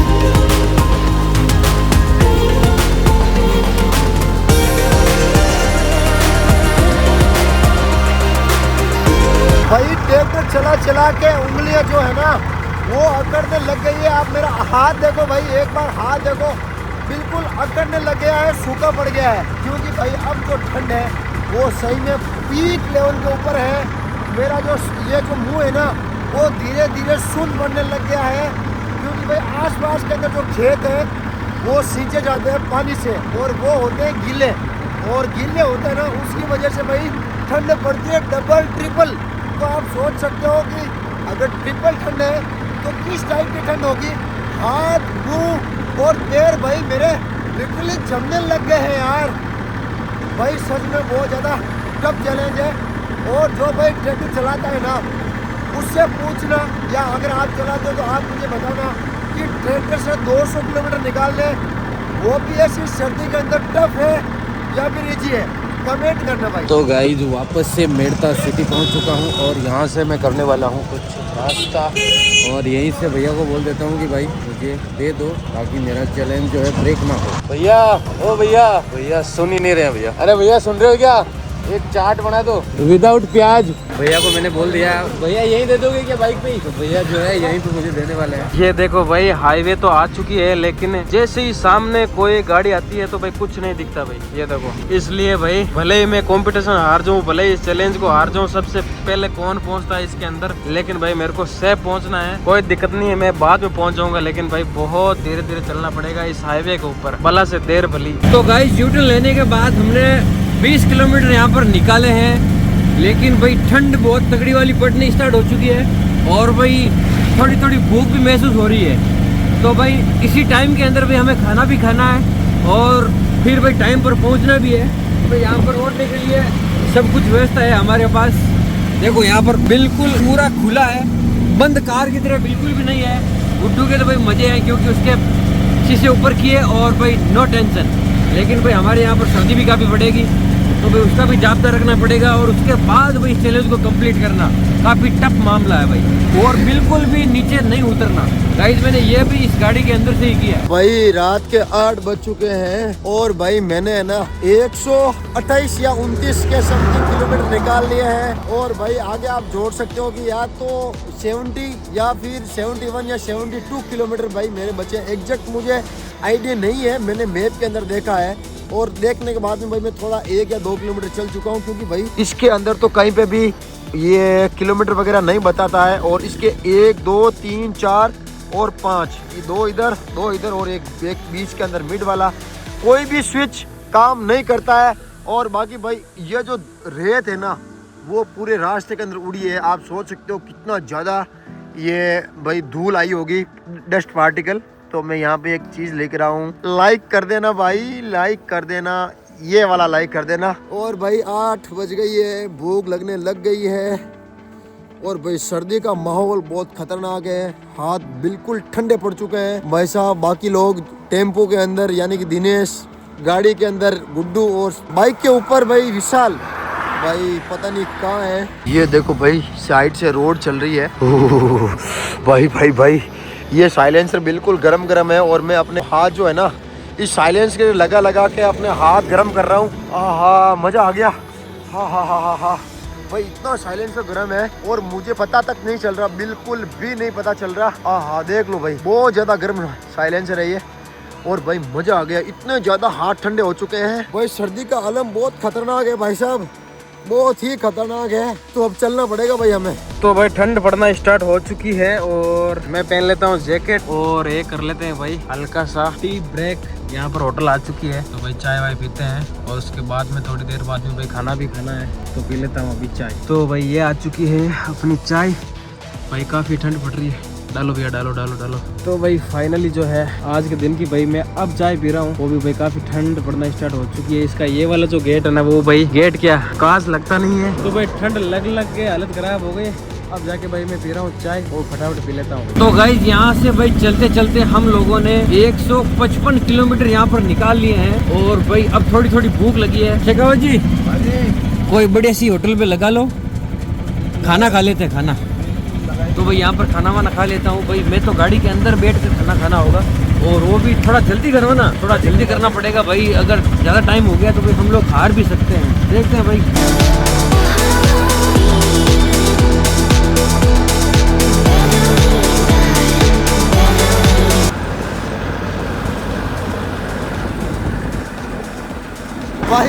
भाई ट्रैक्टर चला चला के उंगलियां जो है ना वो अकड़ने लग गई है। आप मेरा हाथ देखो भाई, एक बार हाथ देखो, बिल्कुल अकड़ने लग गया है, सूखा पड़ गया है, क्योंकि भाई अब जो ठंड है वो सही में पीक लेवल के ऊपर है। मेरा जो ये जो मुंह है ना वो धीरे धीरे सुन्न पड़ने लग गया है, क्योंकि भाई आसपास के अंदर जो खेत है वो सींचे जाते हैं पानी से और वो होते हैं गीले, और गीले होते हैं ना उसकी वजह से भाई ठंड पड़ती है डबल ट्रिपल। तो आप सोच सकते हो कि अगर ट्रिपल ठंड है तो किस टाइप की ठंड होगी। हाथ मुंह और पैर भाई मेरे लिटरली जमने लग गए हैं यार। भाई सच में बहुत ज़्यादा टफ चैलेंज है और जो भाई ट्रैक्टर चलाता है ना उससे पूछना, या अगर आप चलाते हो तो आप मुझे बताना कि ट्रैक्टर से 200 किलोमीटर निकालने वो भी ऐसी सर्दी के अंदर टफ है या फिर इजी है, कमेंट करना भाई। तो गाइस वापस से मेड़ता सिटी पहुंच चुका हूं और यहां से मैं करने वाला हूं कुछ रास्ता और यहीं से भैया को बोल देता हूं कि भाई मुझे दे दो ताकि मेरा चैलेंज जो है ब्रेक ना हो। भैया ओ भैया, भैया सुन ही नहीं रहे भैया। अरे भैया सुन रहे हो क्या, एक चाट बना दो विदाउट प्याज। भैया को मैंने बोल दिया, भैया यहीं दे दोगे क्या बाइक पे ही? तो भैया जो है यहीं पे मुझे देने वाले हैं। ये देखो भाई हाईवे तो आ चुकी है, लेकिन जैसे ही सामने कोई गाड़ी आती है तो भाई कुछ नहीं दिखता भाई। ये देखो, इसलिए भाई भले ही मैं कंपटीशन हार जाऊं, भले ही इस चैलेंज को हार जाऊं, सबसे पहले कौन पहुंचता है इसके अंदर, लेकिन भाई मेरे को सेफ पहुंचना है। कोई दिक्कत नहीं है, मैं बाद में पहुंच जाऊंगा, लेकिन भाई बहुत धीरे धीरे चलना पड़ेगा इस हाईवे के ऊपर, भला से देर भली। तो गाइस यूटर्न लेने के बाद हमने 20 किलोमीटर यहाँ पर निकाले हैं, लेकिन भाई ठंड बहुत तगड़ी वाली पड़नी स्टार्ट हो चुकी है और भाई थोड़ी थोड़ी भूख भी महसूस हो रही है। तो भाई इसी टाइम के अंदर भाई हमें खाना भी खाना है और फिर भाई टाइम पर पहुंचना भी है। तो यहाँ पर ओढ़ने के लिए सब कुछ व्यवस्था है हमारे पास। देखो यहाँ पर बिल्कुल पूरा खुला है, बंद कार की तरह बिल्कुल भी नहीं है। गुड्डू के तो भाई मजे हैं क्योंकि उसके शीशे ऊपर किए और भाई नो टेंशन। लेकिन भाई हमारे यहाँ पर सर्दी भी काफ़ी पड़ेगी तो भाई उसका भी जाब्ता रखना पड़ेगा और उसके बाद भाई चैलेंज को कंप्लीट करना काफ़ी टफ मामला है भाई, और बिल्कुल भी नीचे नहीं उतरना। गाइस मैंने ये भी इस गाड़ी के अंदर से ही किया है। भाई रात के 8 बज चुके हैं और भाई मैंने है ना 128 या 29 के समथिंग किलोमीटर निकाल लिए हैं। और भाई आगे आप जोड़ सकते हो कि या तो 70 या फिर 71 या 72 किलोमीटर भाई मेरे बचे। एग्जैक्ट मुझे आइडिया नहीं है, मैंने मैप के अंदर देखा है और देखने के बाद में भाई मैं थोड़ा 1 या 2 किलोमीटर चल चुका हूँ, क्योंकि भाई इसके अंदर तो कहीं पे भी ये किलोमीटर वगैरह नहीं बताता है। और इसके 1 2 3 4 और 5, ये 2 इधर और एक बीच के अंदर मिड वाला कोई भी स्विच काम नहीं करता है। और बाकी भाई ये जो रेत है ना वो पूरे रास्ते के अंदर उड़ी है। आप सोच सकते हो कितना ज़्यादा ये भाई धूल आई होगी, डस्ट पार्टिकल। तो मैं यहाँ पे एक चीज़ लेकर आया हूँ, लाइक कर देना भाई, लाइक कर देना, ये वाला लाइक कर देना। और भाई 8 बज गई है, भूख लगने लग गई है और भाई सर्दी का माहौल बहुत खतरनाक है, हाथ बिल्कुल ठंडे पड़ चुके हैं भाई साहब। बाकी लोग टेम्पो के अंदर यानी कि दिनेश, गाड़ी के अंदर गुड्डू और बाइक के ऊपर भाई विशाल भाई पता नहीं कहाँ है। ये देखो भाई साइड से रोड चल रही है। भाई भाई भाई ये साइलेंसर बिल्कुल गरम गरम है और मैं अपने हाथ जो है ना इस साइलेंस के लगा के अपने हाथ गरम कर रहा हूँ। आहा मज़ा आ गया। हा भाई इतना साइलेंसर गरम है और मुझे पता तक नहीं चल रहा, बिल्कुल भी नहीं पता चल रहा। आहा देख लो भाई बहुत ज़्यादा गर्म साइलेंसर है ये। और भाई मज़ा आ गया, इतने ज़्यादा हाथ ठंडे हो चुके हैं भाई। सर्दी का आलम बहुत खतरनाक है भाई साहब, बहुत ही खतरनाक है। तो अब चलना पड़ेगा भाई हमें। तो भाई ठंड पड़ना स्टार्ट हो चुकी है और मैं पहन लेता हूँ जैकेट और ये कर लेते हैं भाई हल्का सा टी ब्रेक। यहाँ पर होटल आ चुकी है तो भाई चाय वाय पीते हैं और उसके बाद में थोड़ी देर बाद में भाई खाना भी खाना है तो पी लेता हूँ अभी चाय। तो भाई ये आ चुकी है अपनी चाय। भाई काफ़ी ठंड पड़ रही है, डालो भैया डालो डालो डालो। तो भाई फाइनली जो है आज के दिन की भाई मैं अब चाय पी रहा हूँ, वो भी भाई काफी ठंड पड़ना स्टार्ट हो चुकी है। इसका ये वाला जो गेट है ना वो भाई गेट क्या कांच लगता नहीं है, तो भाई ठंड लग के हालत खराब हो गई। अब जाके भाई मैं पी रहा हूँ चाय और फटाफट पी लेता हूँ। तो गाइस यहाँ से भाई चलते चलते हम लोगों ने 155 किलोमीटर यहाँ पर निकाल लिए हैं और भाई अब थोड़ी थोड़ी भूख लगी है। शेखावत जी कोई बढ़िया सी होटल पे लगा लो, खाना खा लेते हैं खाना। तो भाई यहाँ पर खाना वाना खा लेता हूँ भाई। मैं तो गाड़ी के अंदर बैठ कर खाना खाना होगा और वो भी थोड़ा जल्दी करो ना, थोड़ा जल्दी करना पड़ेगा भाई। अगर ज़्यादा टाइम हो गया तो भाई हम लोग हार भी सकते हैं, देखते हैं भाई। भाई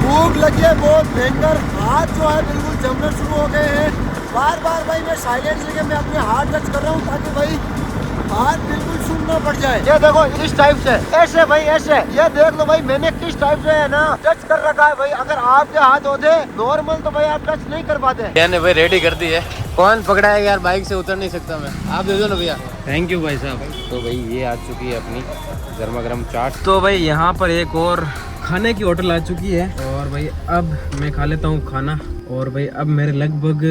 भूख लगी है बहुत भयंकर, हाथ जो है बिल्कुल जमने शुरू हो गए हैं। बार बार भाई मैं साइलेंस लेके मैं अपने हाथ टच कर रहा हूँ ताकि भाई हाथ बिल्कुल सुन ना पड़ जाए। ये देखो इस टाइप से ऐसे भाई ऐसे, ये देख लो भाई मैंने किस टाइप से है ना टच कर रखा है भाई। अगर आपके हाथ होते नॉर्मल तो भाई आप टच नहीं कर पाते। भैया ने भाई रेडी कर दी है। कौन पकड़ा है यार, बाइक से उतर नहीं सकता मैं, आप दे दो ना भैया। थैंक यू भाई साहब। तो भाई ये आ चुकी है अपनी गर्मा गर्म चाट। तो भाई यहाँ पर एक और खाने की होटल आ चुकी है और भाई अब मैं खा लेता हूँ खाना और भाई अब मेरे लगभग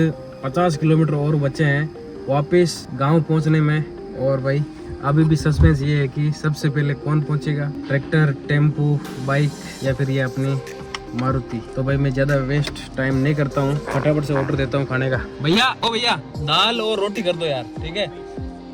50 किलोमीटर और बचे हैं वापस गांव पहुंचने में। और भाई अभी भी सस्पेंस ये है कि सबसे पहले कौन पहुंचेगा, ट्रैक्टर, टेम्पो, बाइक या फिर ये अपनी मारुति। तो भाई मैं ज़्यादा वेस्ट टाइम नहीं करता हूँ, फटाफट से ऑर्डर देता हूँ खाने का। भैया ओ भैया दाल और रोटी कर दो यार, ठीक है।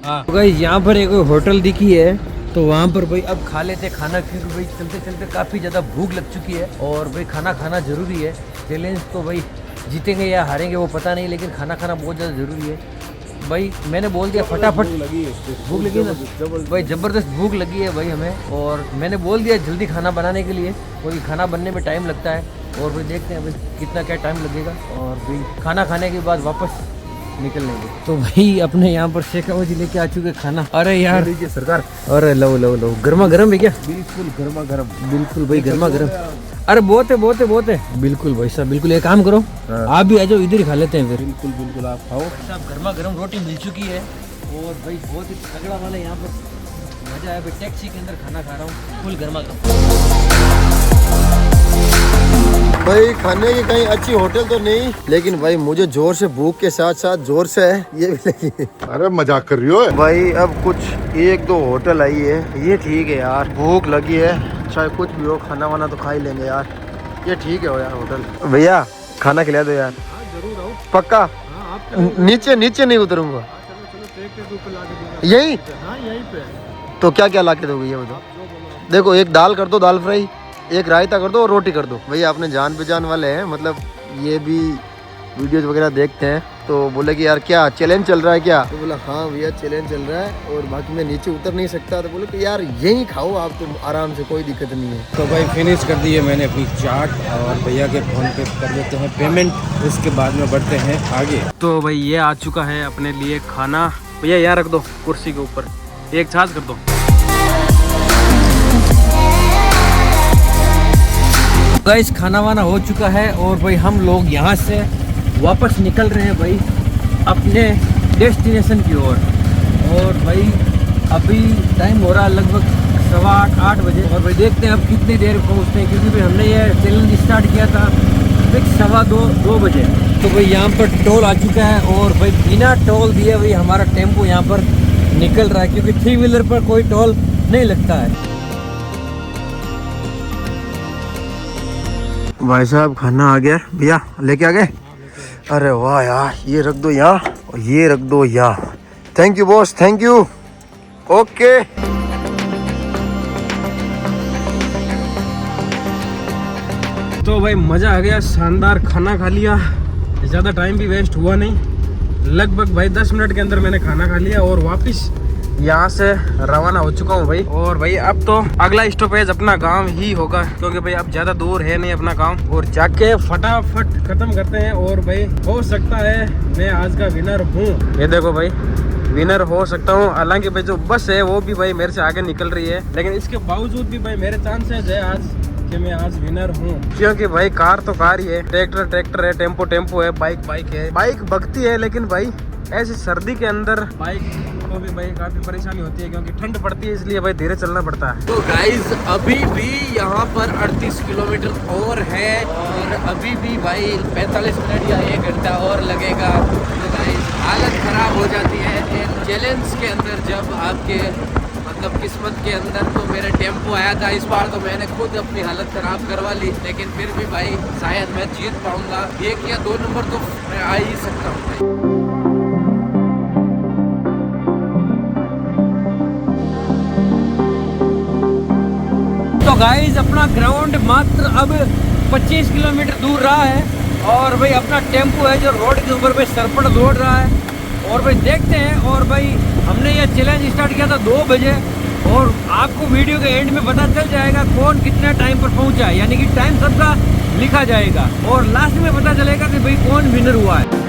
हाँ तो गाइस यहाँ पर एक होटल दिखी है तो वहाँ पर भाई अब खा लेते खाना, क्योंकि भाई चलते चलते काफ़ी ज़्यादा भूख लग चुकी है और भाई खाना खाना ज़रूरी है। चैलेंज तो भाई जीतेंगे या हारेंगे वो पता नहीं, लेकिन खाना खाना बहुत ज़्यादा ज़रूरी है। भाई मैंने बोल दिया फटाफट, भूख लगी ना भाई, ज़बरदस्त भूख लगी है भाई हमें। और मैंने बोल दिया जल्दी खाना बनाने के लिए, क्योंकि खाना बनने में टाइम लगता है। और भाई देखते हैं भाई कितना क्या टाइम लगेगा, और भाई खाना खाने के बाद वापस निकल लेंगे। तो भाई अपने यहाँ पर शेखावा जी लेके आ चुके खाना। अरे यार सरकार, अरे लो लो लो, गर्मा गर्म है क्या? बिल्कुल गर्मा गर्म, बिल्कुल भाई गर्मा गर्म। अरे बहुत है बहुत है बहुत है, बिल्कुल भाई साहब बिल्कुल। एक काम करो आप भी आ जाओ, इधर ही खा लेते हैं फिर। बिल्कुल बिल्कुल आप खाओ साहब। गर्मा गर्म रोटी मिल चुकी है और भाई बहुत ही तगड़ा वाला यहाँ पर मजा है भाई। टैक्सी के अंदर खाना खा रहा हूँ, फुल गर्मा गर्म। भाई खाने की कहीं अच्छी होटल तो नहीं, लेकिन भाई मुझे जोर से भूख के साथ साथ जोर से है ये भी लगी है। अरे मजाक कर रही हो भाई अब कुछ एक दो होटल आई है, ये ठीक है यार। भूख लगी है, चाहे कुछ भी हो खाना वाना तो खा ही लेंगे यार। ये ठीक है यार होटल। भैया खाना खिला दो यार। जरूर आओ। पक्का? नीचे नीचे नहीं उतरूंगा, यही यहीं पे। तो क्या क्या ला के दोगे ये बताओ? देखो एक दाल कर दो, दाल फ्राई, एक रायता कर दो और रोटी कर दो। भैया अपने जान पहचान वाले हैं, मतलब ये भी वीडियोस वगैरह देखते हैं, तो बोले कि यार क्या चैलेंज चल रहा है क्या? तो बोला हाँ भैया चैलेंज चल रहा है और बाकी मैं नीचे उतर नहीं सकता। तो बोले कि यार यहीं खाओ आप, तुम आराम से, कोई दिक्कत नहीं है। तो भाई फिनिश कर दी है मैंने अपनी चाट, और भैया के फोन पे कर देते हैं पेमेंट, उसके बाद में बढ़ते हैं आगे। तो भाई ये आ चुका है अपने लिए खाना। भैया यहाँ रख दो कुर्सी के ऊपर, एक छाछ कर दो। गाइस खाना वाना हो चुका है और भाई हम लोग यहाँ से वापस निकल रहे हैं भाई अपने डेस्टिनेशन की ओर। और भाई अभी टाइम हो रहा है लगभग 7:15-8 बजे, और भाई देखते हैं अब कितनी देर पहुँचते हैं, क्योंकि भाई हमने ये चैलेंज स्टार्ट किया था 2:15 बजे। तो भाई यहाँ पर टोल आ चुका है और भाई बिना टोल दिए भाई हमारा टेम्पो यहाँ पर निकल रहा है, क्योंकि 3 व्हीलर पर कोई टोल नहीं लगता है। भाई साहब खाना आ गया, भैया लेके आ गए? अरे वाह यार, ये रख दो यहाँ और ये रख दो यहाँ। Thank you boss, thank you. Okay तो भाई मज़ा आ गया, शानदार खाना खा लिया, ज़्यादा टाइम भी वेस्ट हुआ नहीं। लगभग भाई 10 मिनट के अंदर मैंने खाना खा लिया और वापस यहाँ से रवाना हो चुका हूँ भाई। और भाई अब तो अगला स्टॉपेज अपना गांव ही होगा, क्योंकि भाई अब ज़्यादा दूर है नहीं अपना गांव, और जाके फटाफट ख़त्म करते हैं। और भाई हो सकता है मैं आज का विनर हूँ, ये देखो भाई विनर हो सकता हूँ। हालांकि भाई जो बस है वो भी भाई मेरे से आगे निकल रही है, लेकिन इसके बावजूद भी भाई मेरे चांसेस है आज कि मैं आज विनर हूँ, क्योंकि भाई कार तो कार ही है, ट्रैक्टर ट्रैक्टर है, टेम्पो टेम्पो है, बाइक बाइक है। बाइक भगती है, लेकिन भाई ऐसी सर्दी के अंदर बाइक को भी भाई काफ़ी परेशानी होती है, क्योंकि ठंड पड़ती है, इसलिए भाई धीरे चलना पड़ता है। तो गाइज अभी भी यहाँ पर 38 किलोमीटर और है, और अभी भी भाई 45 मिनट या 1 घंटा और लगेगा। तो गाइज हालत ख़राब हो जाती है एक चैलेंज के अंदर, जब आपके मतलब किस्मत के अंदर। तो मेरा टेम्पो आया था इस बार, तो मैंने खुद अपनी हालत ख़राब करवा ली, लेकिन फिर भी भाई शायद मैं जीत पाऊँगा। 1 या 2 नंबर तो मैं आ ही सकता हूँ। तो गाइस अपना ग्राउंड मात्र अब 25 किलोमीटर दूर रहा है, और भाई अपना टेम्पो है जो रोड के ऊपर भाई सरपट दौड़ रहा है। और भाई देखते हैं, और भाई हमने ये चैलेंज स्टार्ट किया था 2 बजे, और आपको वीडियो के एंड में पता चल जाएगा कौन कितने टाइम पर पहुंचा है, यानी कि टाइम सबका लिखा जाएगा और लास्ट में पता चलेगा कि भाई कौन विनर हुआ है।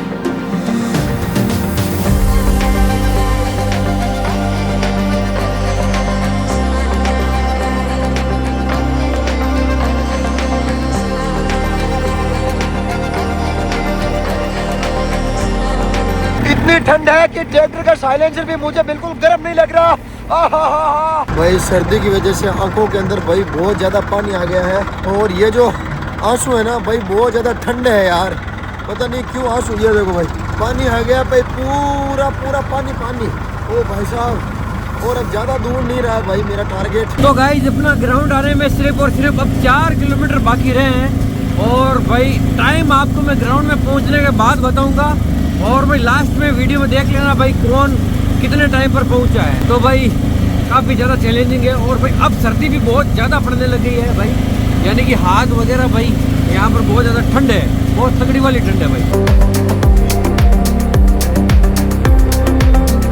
इतनी ठंड है कि ट्रैक्टर का साइलेंसर भी मुझे बिल्कुल गर्म नहीं लग रहा। भाई सर्दी की वजह से आंखों के अंदर भाई बहुत ज्यादा पानी आ गया है, और ये जो आंसू है ना भाई बहुत ज्यादा ठंडे है यार। पता नहीं क्यों आंसू। ये देखो भाई पानी आ गया भाई, पूरा पूरा पानी पानी। ओ भाई साहब, और अब ज़्यादा दूर नहीं रहा भाई मेरा टारगेट। तो गाइस अपना ग्राउंड आने में सिर्फ और सिर्फ अब 4 किलोमीटर बाकी रहे हैं। और भाई टाइम आपको मैं ग्राउंड में पहुंचने के बाद बताऊंगा। और भाई लास्ट में वीडियो में देख लेना भाई कौन कितने टाइम पर पहुंचा है। तो भाई काफ़ी ज़्यादा चैलेंजिंग है। और भाई अब सर्दी भी बहुत ज़्यादा पड़ने लग गई है भाई, यानी कि हाथ वगैरह भाई यहाँ पर बहुत ज़्यादा ठंड है, बहुत तगड़ी वाली ठंड है भाई।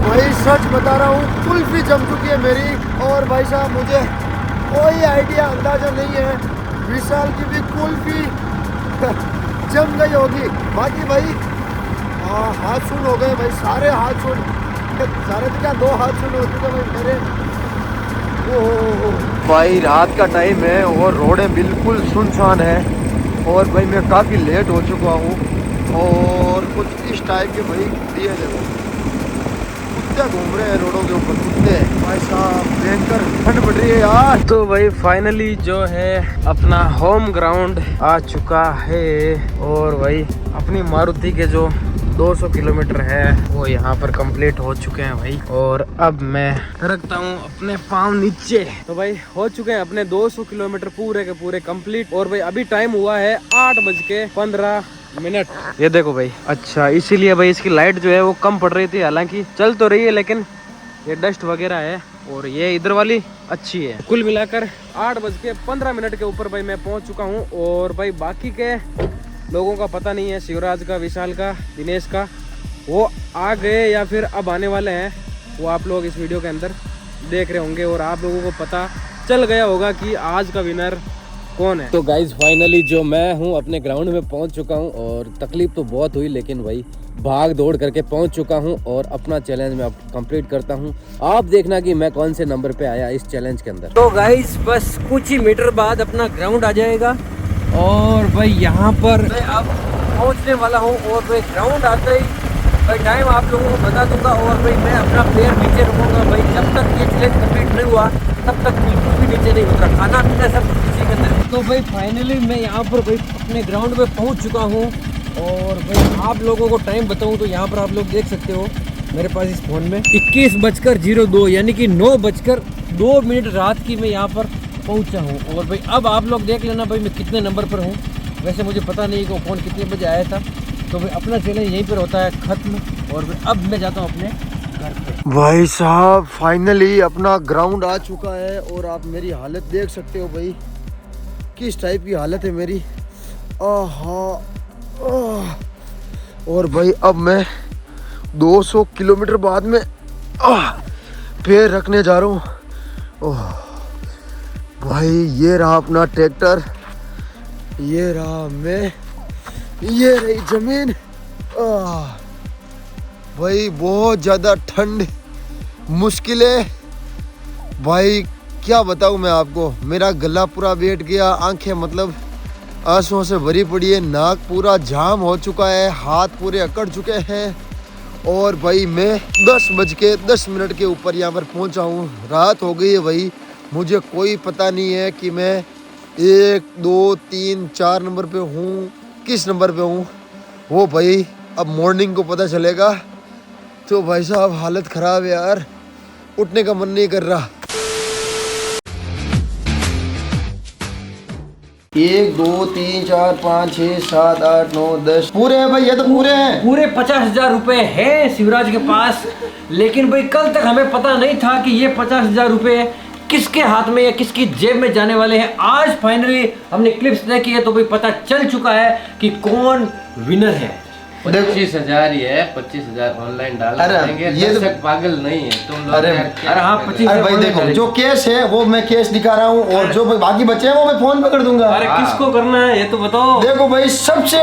भाई सच बता रहा हूँ, कुल्फी जम चुकी है मेरी। और भाई साहब मुझे कोई आइडिया अंदाजा नहीं है, विशाल की भी कुल्फी जम गई होगी। बाकी भाई हाथ सुन हो गए भाई, सारे हाथ सुन, सारे तो क्या 2 हाथ सुन हो चुके भाई मेरे। भाई रात का टाइम है और रोडें बिल्कुल सुनसान है। और भाई मैं काफ़ी लेट हो चुका हूँ। और कुछ इस टाइप के भाई दिए देखो, कुत्ते घूम रहे हैं रोडों के ऊपर, कुत्ते। भाई साहब भयंकर ठंड पड़ रही है यार। तो भाई फाइनली जो है अपना होम ग्राउंड आ चुका है। और भाई अपनी मारुति के जो 200 किलोमीटर है वो यहाँ पर कंप्लीट हो चुके हैं भाई। और अब मैं रखता हूँ अपने पाँव नीचे। तो भाई हो चुके हैं अपने 200 किलोमीटर पूरे के पूरे कंप्लीट। और भाई अभी टाइम हुआ है 8:15। ये देखो भाई, अच्छा इसीलिए भाई इसकी लाइट जो है वो कम पड़ रही थी, हालांकि चल तो रही है लेकिन ये डस्ट वगैरह है। और ये इधर वाली अच्छी है। कुल मिलाकर 8:15 के ऊपर भाई मैं पहुंच चुका हूं। और भाई बाकी के लोगों का पता नहीं है, शिवराज का, विशाल का, दिनेश का, वो आ गए या फिर अब आने वाले हैं, वो आप लोग इस वीडियो के अंदर देख रहे होंगे। और आप लोगों को पता चल गया होगा कि आज का विनर कौन है। तो गाइज फाइनली जो मैं हूँ अपने ग्राउंड में पहुँच चुका हूँ। और तकलीफ तो बहुत हुई लेकिन भाई भाग दौड़ करके पहुँच चुका हूँ। और अपना चैलेंज मैं कंप्लीट करता हूँ। आप देखना कि मैं कौन से नंबर पे आया इस चैलेंज के अंदर। तो गाइस बस कुछ ही मीटर बाद अपना ग्राउंड आ जाएगा। और भाई यहाँ पर मैं अब पहुँचने वाला हूँ। और भाई ग्राउंड आते ही भाई टाइम आप लोगों को बता दूंगा। और भाई मैं अपना पैर नीचे रखूँगा भाई, जब तक ये चैलेंज कंप्लीट नहीं हुआ तब तक बिल्कुल भी नीचे नहीं उतरा, खाना पीना सब इसी के अंदर। तो भाई फाइनली मैं यहाँ पर भाई अपने ग्राउंड पे पहुँच चुका हूँ। और भाई आप लोगों को टाइम बताऊँ तो यहाँ पर आप लोग देख सकते हो मेरे पास इस फ़ोन में 21:02 यानी कि 9:02 रात की मैं यहाँ पर पहुँचा हूँ। और भाई अब आप लोग देख लेना भाई मैं कितने नंबर पर हूँ। वैसे मुझे पता नहीं कि वो फ़ोन कितने बजे आया था। तो भाई अपना चैलेंज यहीं पर होता है ख़त्म। और भाई अब मैं जाता हूँ अपने घर पे। भाई साहब फाइनली अपना ग्राउंड आ चुका है। और आप मेरी हालत देख सकते हो भाई, किस टाइप की हालत है मेरी। और भाई अब मैं 200 किलोमीटर बाद में पैर रखने जा रहा हूँ। भाई ये रहा अपना ट्रैक्टर, ये रहा मैं, ये रही जमीन। भाई बहुत ज़्यादा ठंड, मुश्किल है भाई, क्या बताऊँ मैं आपको। मेरा गला पूरा बैठ गया, आंखें मतलब आंसुओं से भरी पड़ी है, नाक पूरा जाम हो चुका है, हाथ पूरे अकड़ चुके हैं। और भाई मैं 10:10 के ऊपर यहाँ पर पहुँचा हूँ। रात हो गई है भाई, मुझे कोई पता नहीं है कि मैं 1, 2, 3, 4 नंबर पे हूँ, किस नंबर पे हूँ वो भाई अब मॉर्निंग को पता चलेगा। तो भाई साहब हालत ख़राब है यार, उठने का मन नहीं कर रहा। 1, 2, 3, 4, 5, 6, 7, 8, 9, 10 पूरे हैं भाई, ये तो पूरे हैं। पूरे 50,000 रुपए है शिवराज के पास। लेकिन भाई कल तक हमें पता नहीं था कि ये 50,000 रुपए किसके हाथ में या किसकी जेब में जाने वाले हैं। आज फाइनली हमने क्लिप्स देखी है तो भाई पता चल चुका है कि कौन विनर है। 25,000 ही है, 25,000 ऑनलाइन डाल देंगे। ये तो पागल नहीं है तुम लोग। अरे हाँ 25। अरे भाई देखो, जो केस है वो मैं केस दिखा रहा हूँ, और जो बाकी बचे हैं वो मैं फोन पे कर दूंगा। अरे किसको करना है ये तो बताओ। देखो भाई सबसे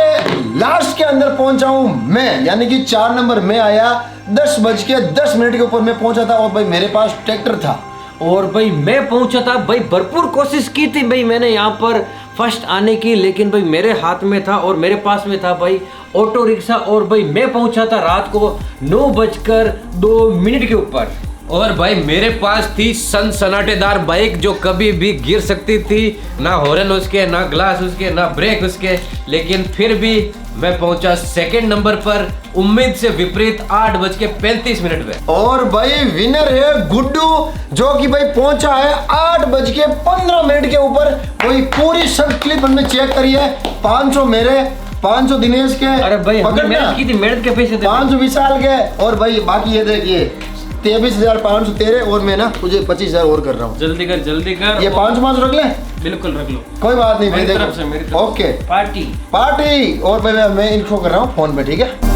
लास्ट के अंदर पहुंचा हूँ मैं, यानी कि 4 नंबर में आया। 10:10 के ऊपर मैं पहुंचा था। और भाई मेरे पास ट्रैक्टर था। और भाई मैं पहुंचा था भाई, भरपूर कोशिश की थी भाई मैंने यहाँ पर फर्स्ट आने की, लेकिन भाई मेरे हाथ में था और मेरे पास में था भाई ऑटो रिक्शा। और भाई मैं पहुंचा था रात को 9:02 के ऊपर। और भाई मेरे पास थी सनसनाटेदार बाइक जो कभी भी गिर सकती थी, ना हॉर्न उसके, ना ग्लास उसके, ना ब्रेक उसके, लेकिन फिर भी मैं पहुंचा सेकंड नंबर पर, उम्मीद से विपरीत 8:35 पे। और भाई विनर है गुड्डू, जो कि भाई पहुंचा है 8:15 के ऊपर। कोई पूरी सब क्लिप हमने चेक करी है। 500 मेरे, 500 दिनेश के। अरे भाई हमने पकड़ना। मेहनत की थी, मेहनत के पैसे थे। 500 विशाल के। और भाई बाकी ये देखिए 23,500 तेरे, और मैं ना तुझे 25,000 और कर रहा हूँ। जल्दी कर जल्दी कर। ये 500 रख ले। बिल्कुल रख लो। कोई बात नहीं भाई, मेरी देखो। तरफ से, मेरी तरफ से। Okay party. पार्टी। और भाई मैं इनको कर रहा हूँ फोन पे, ठीक है।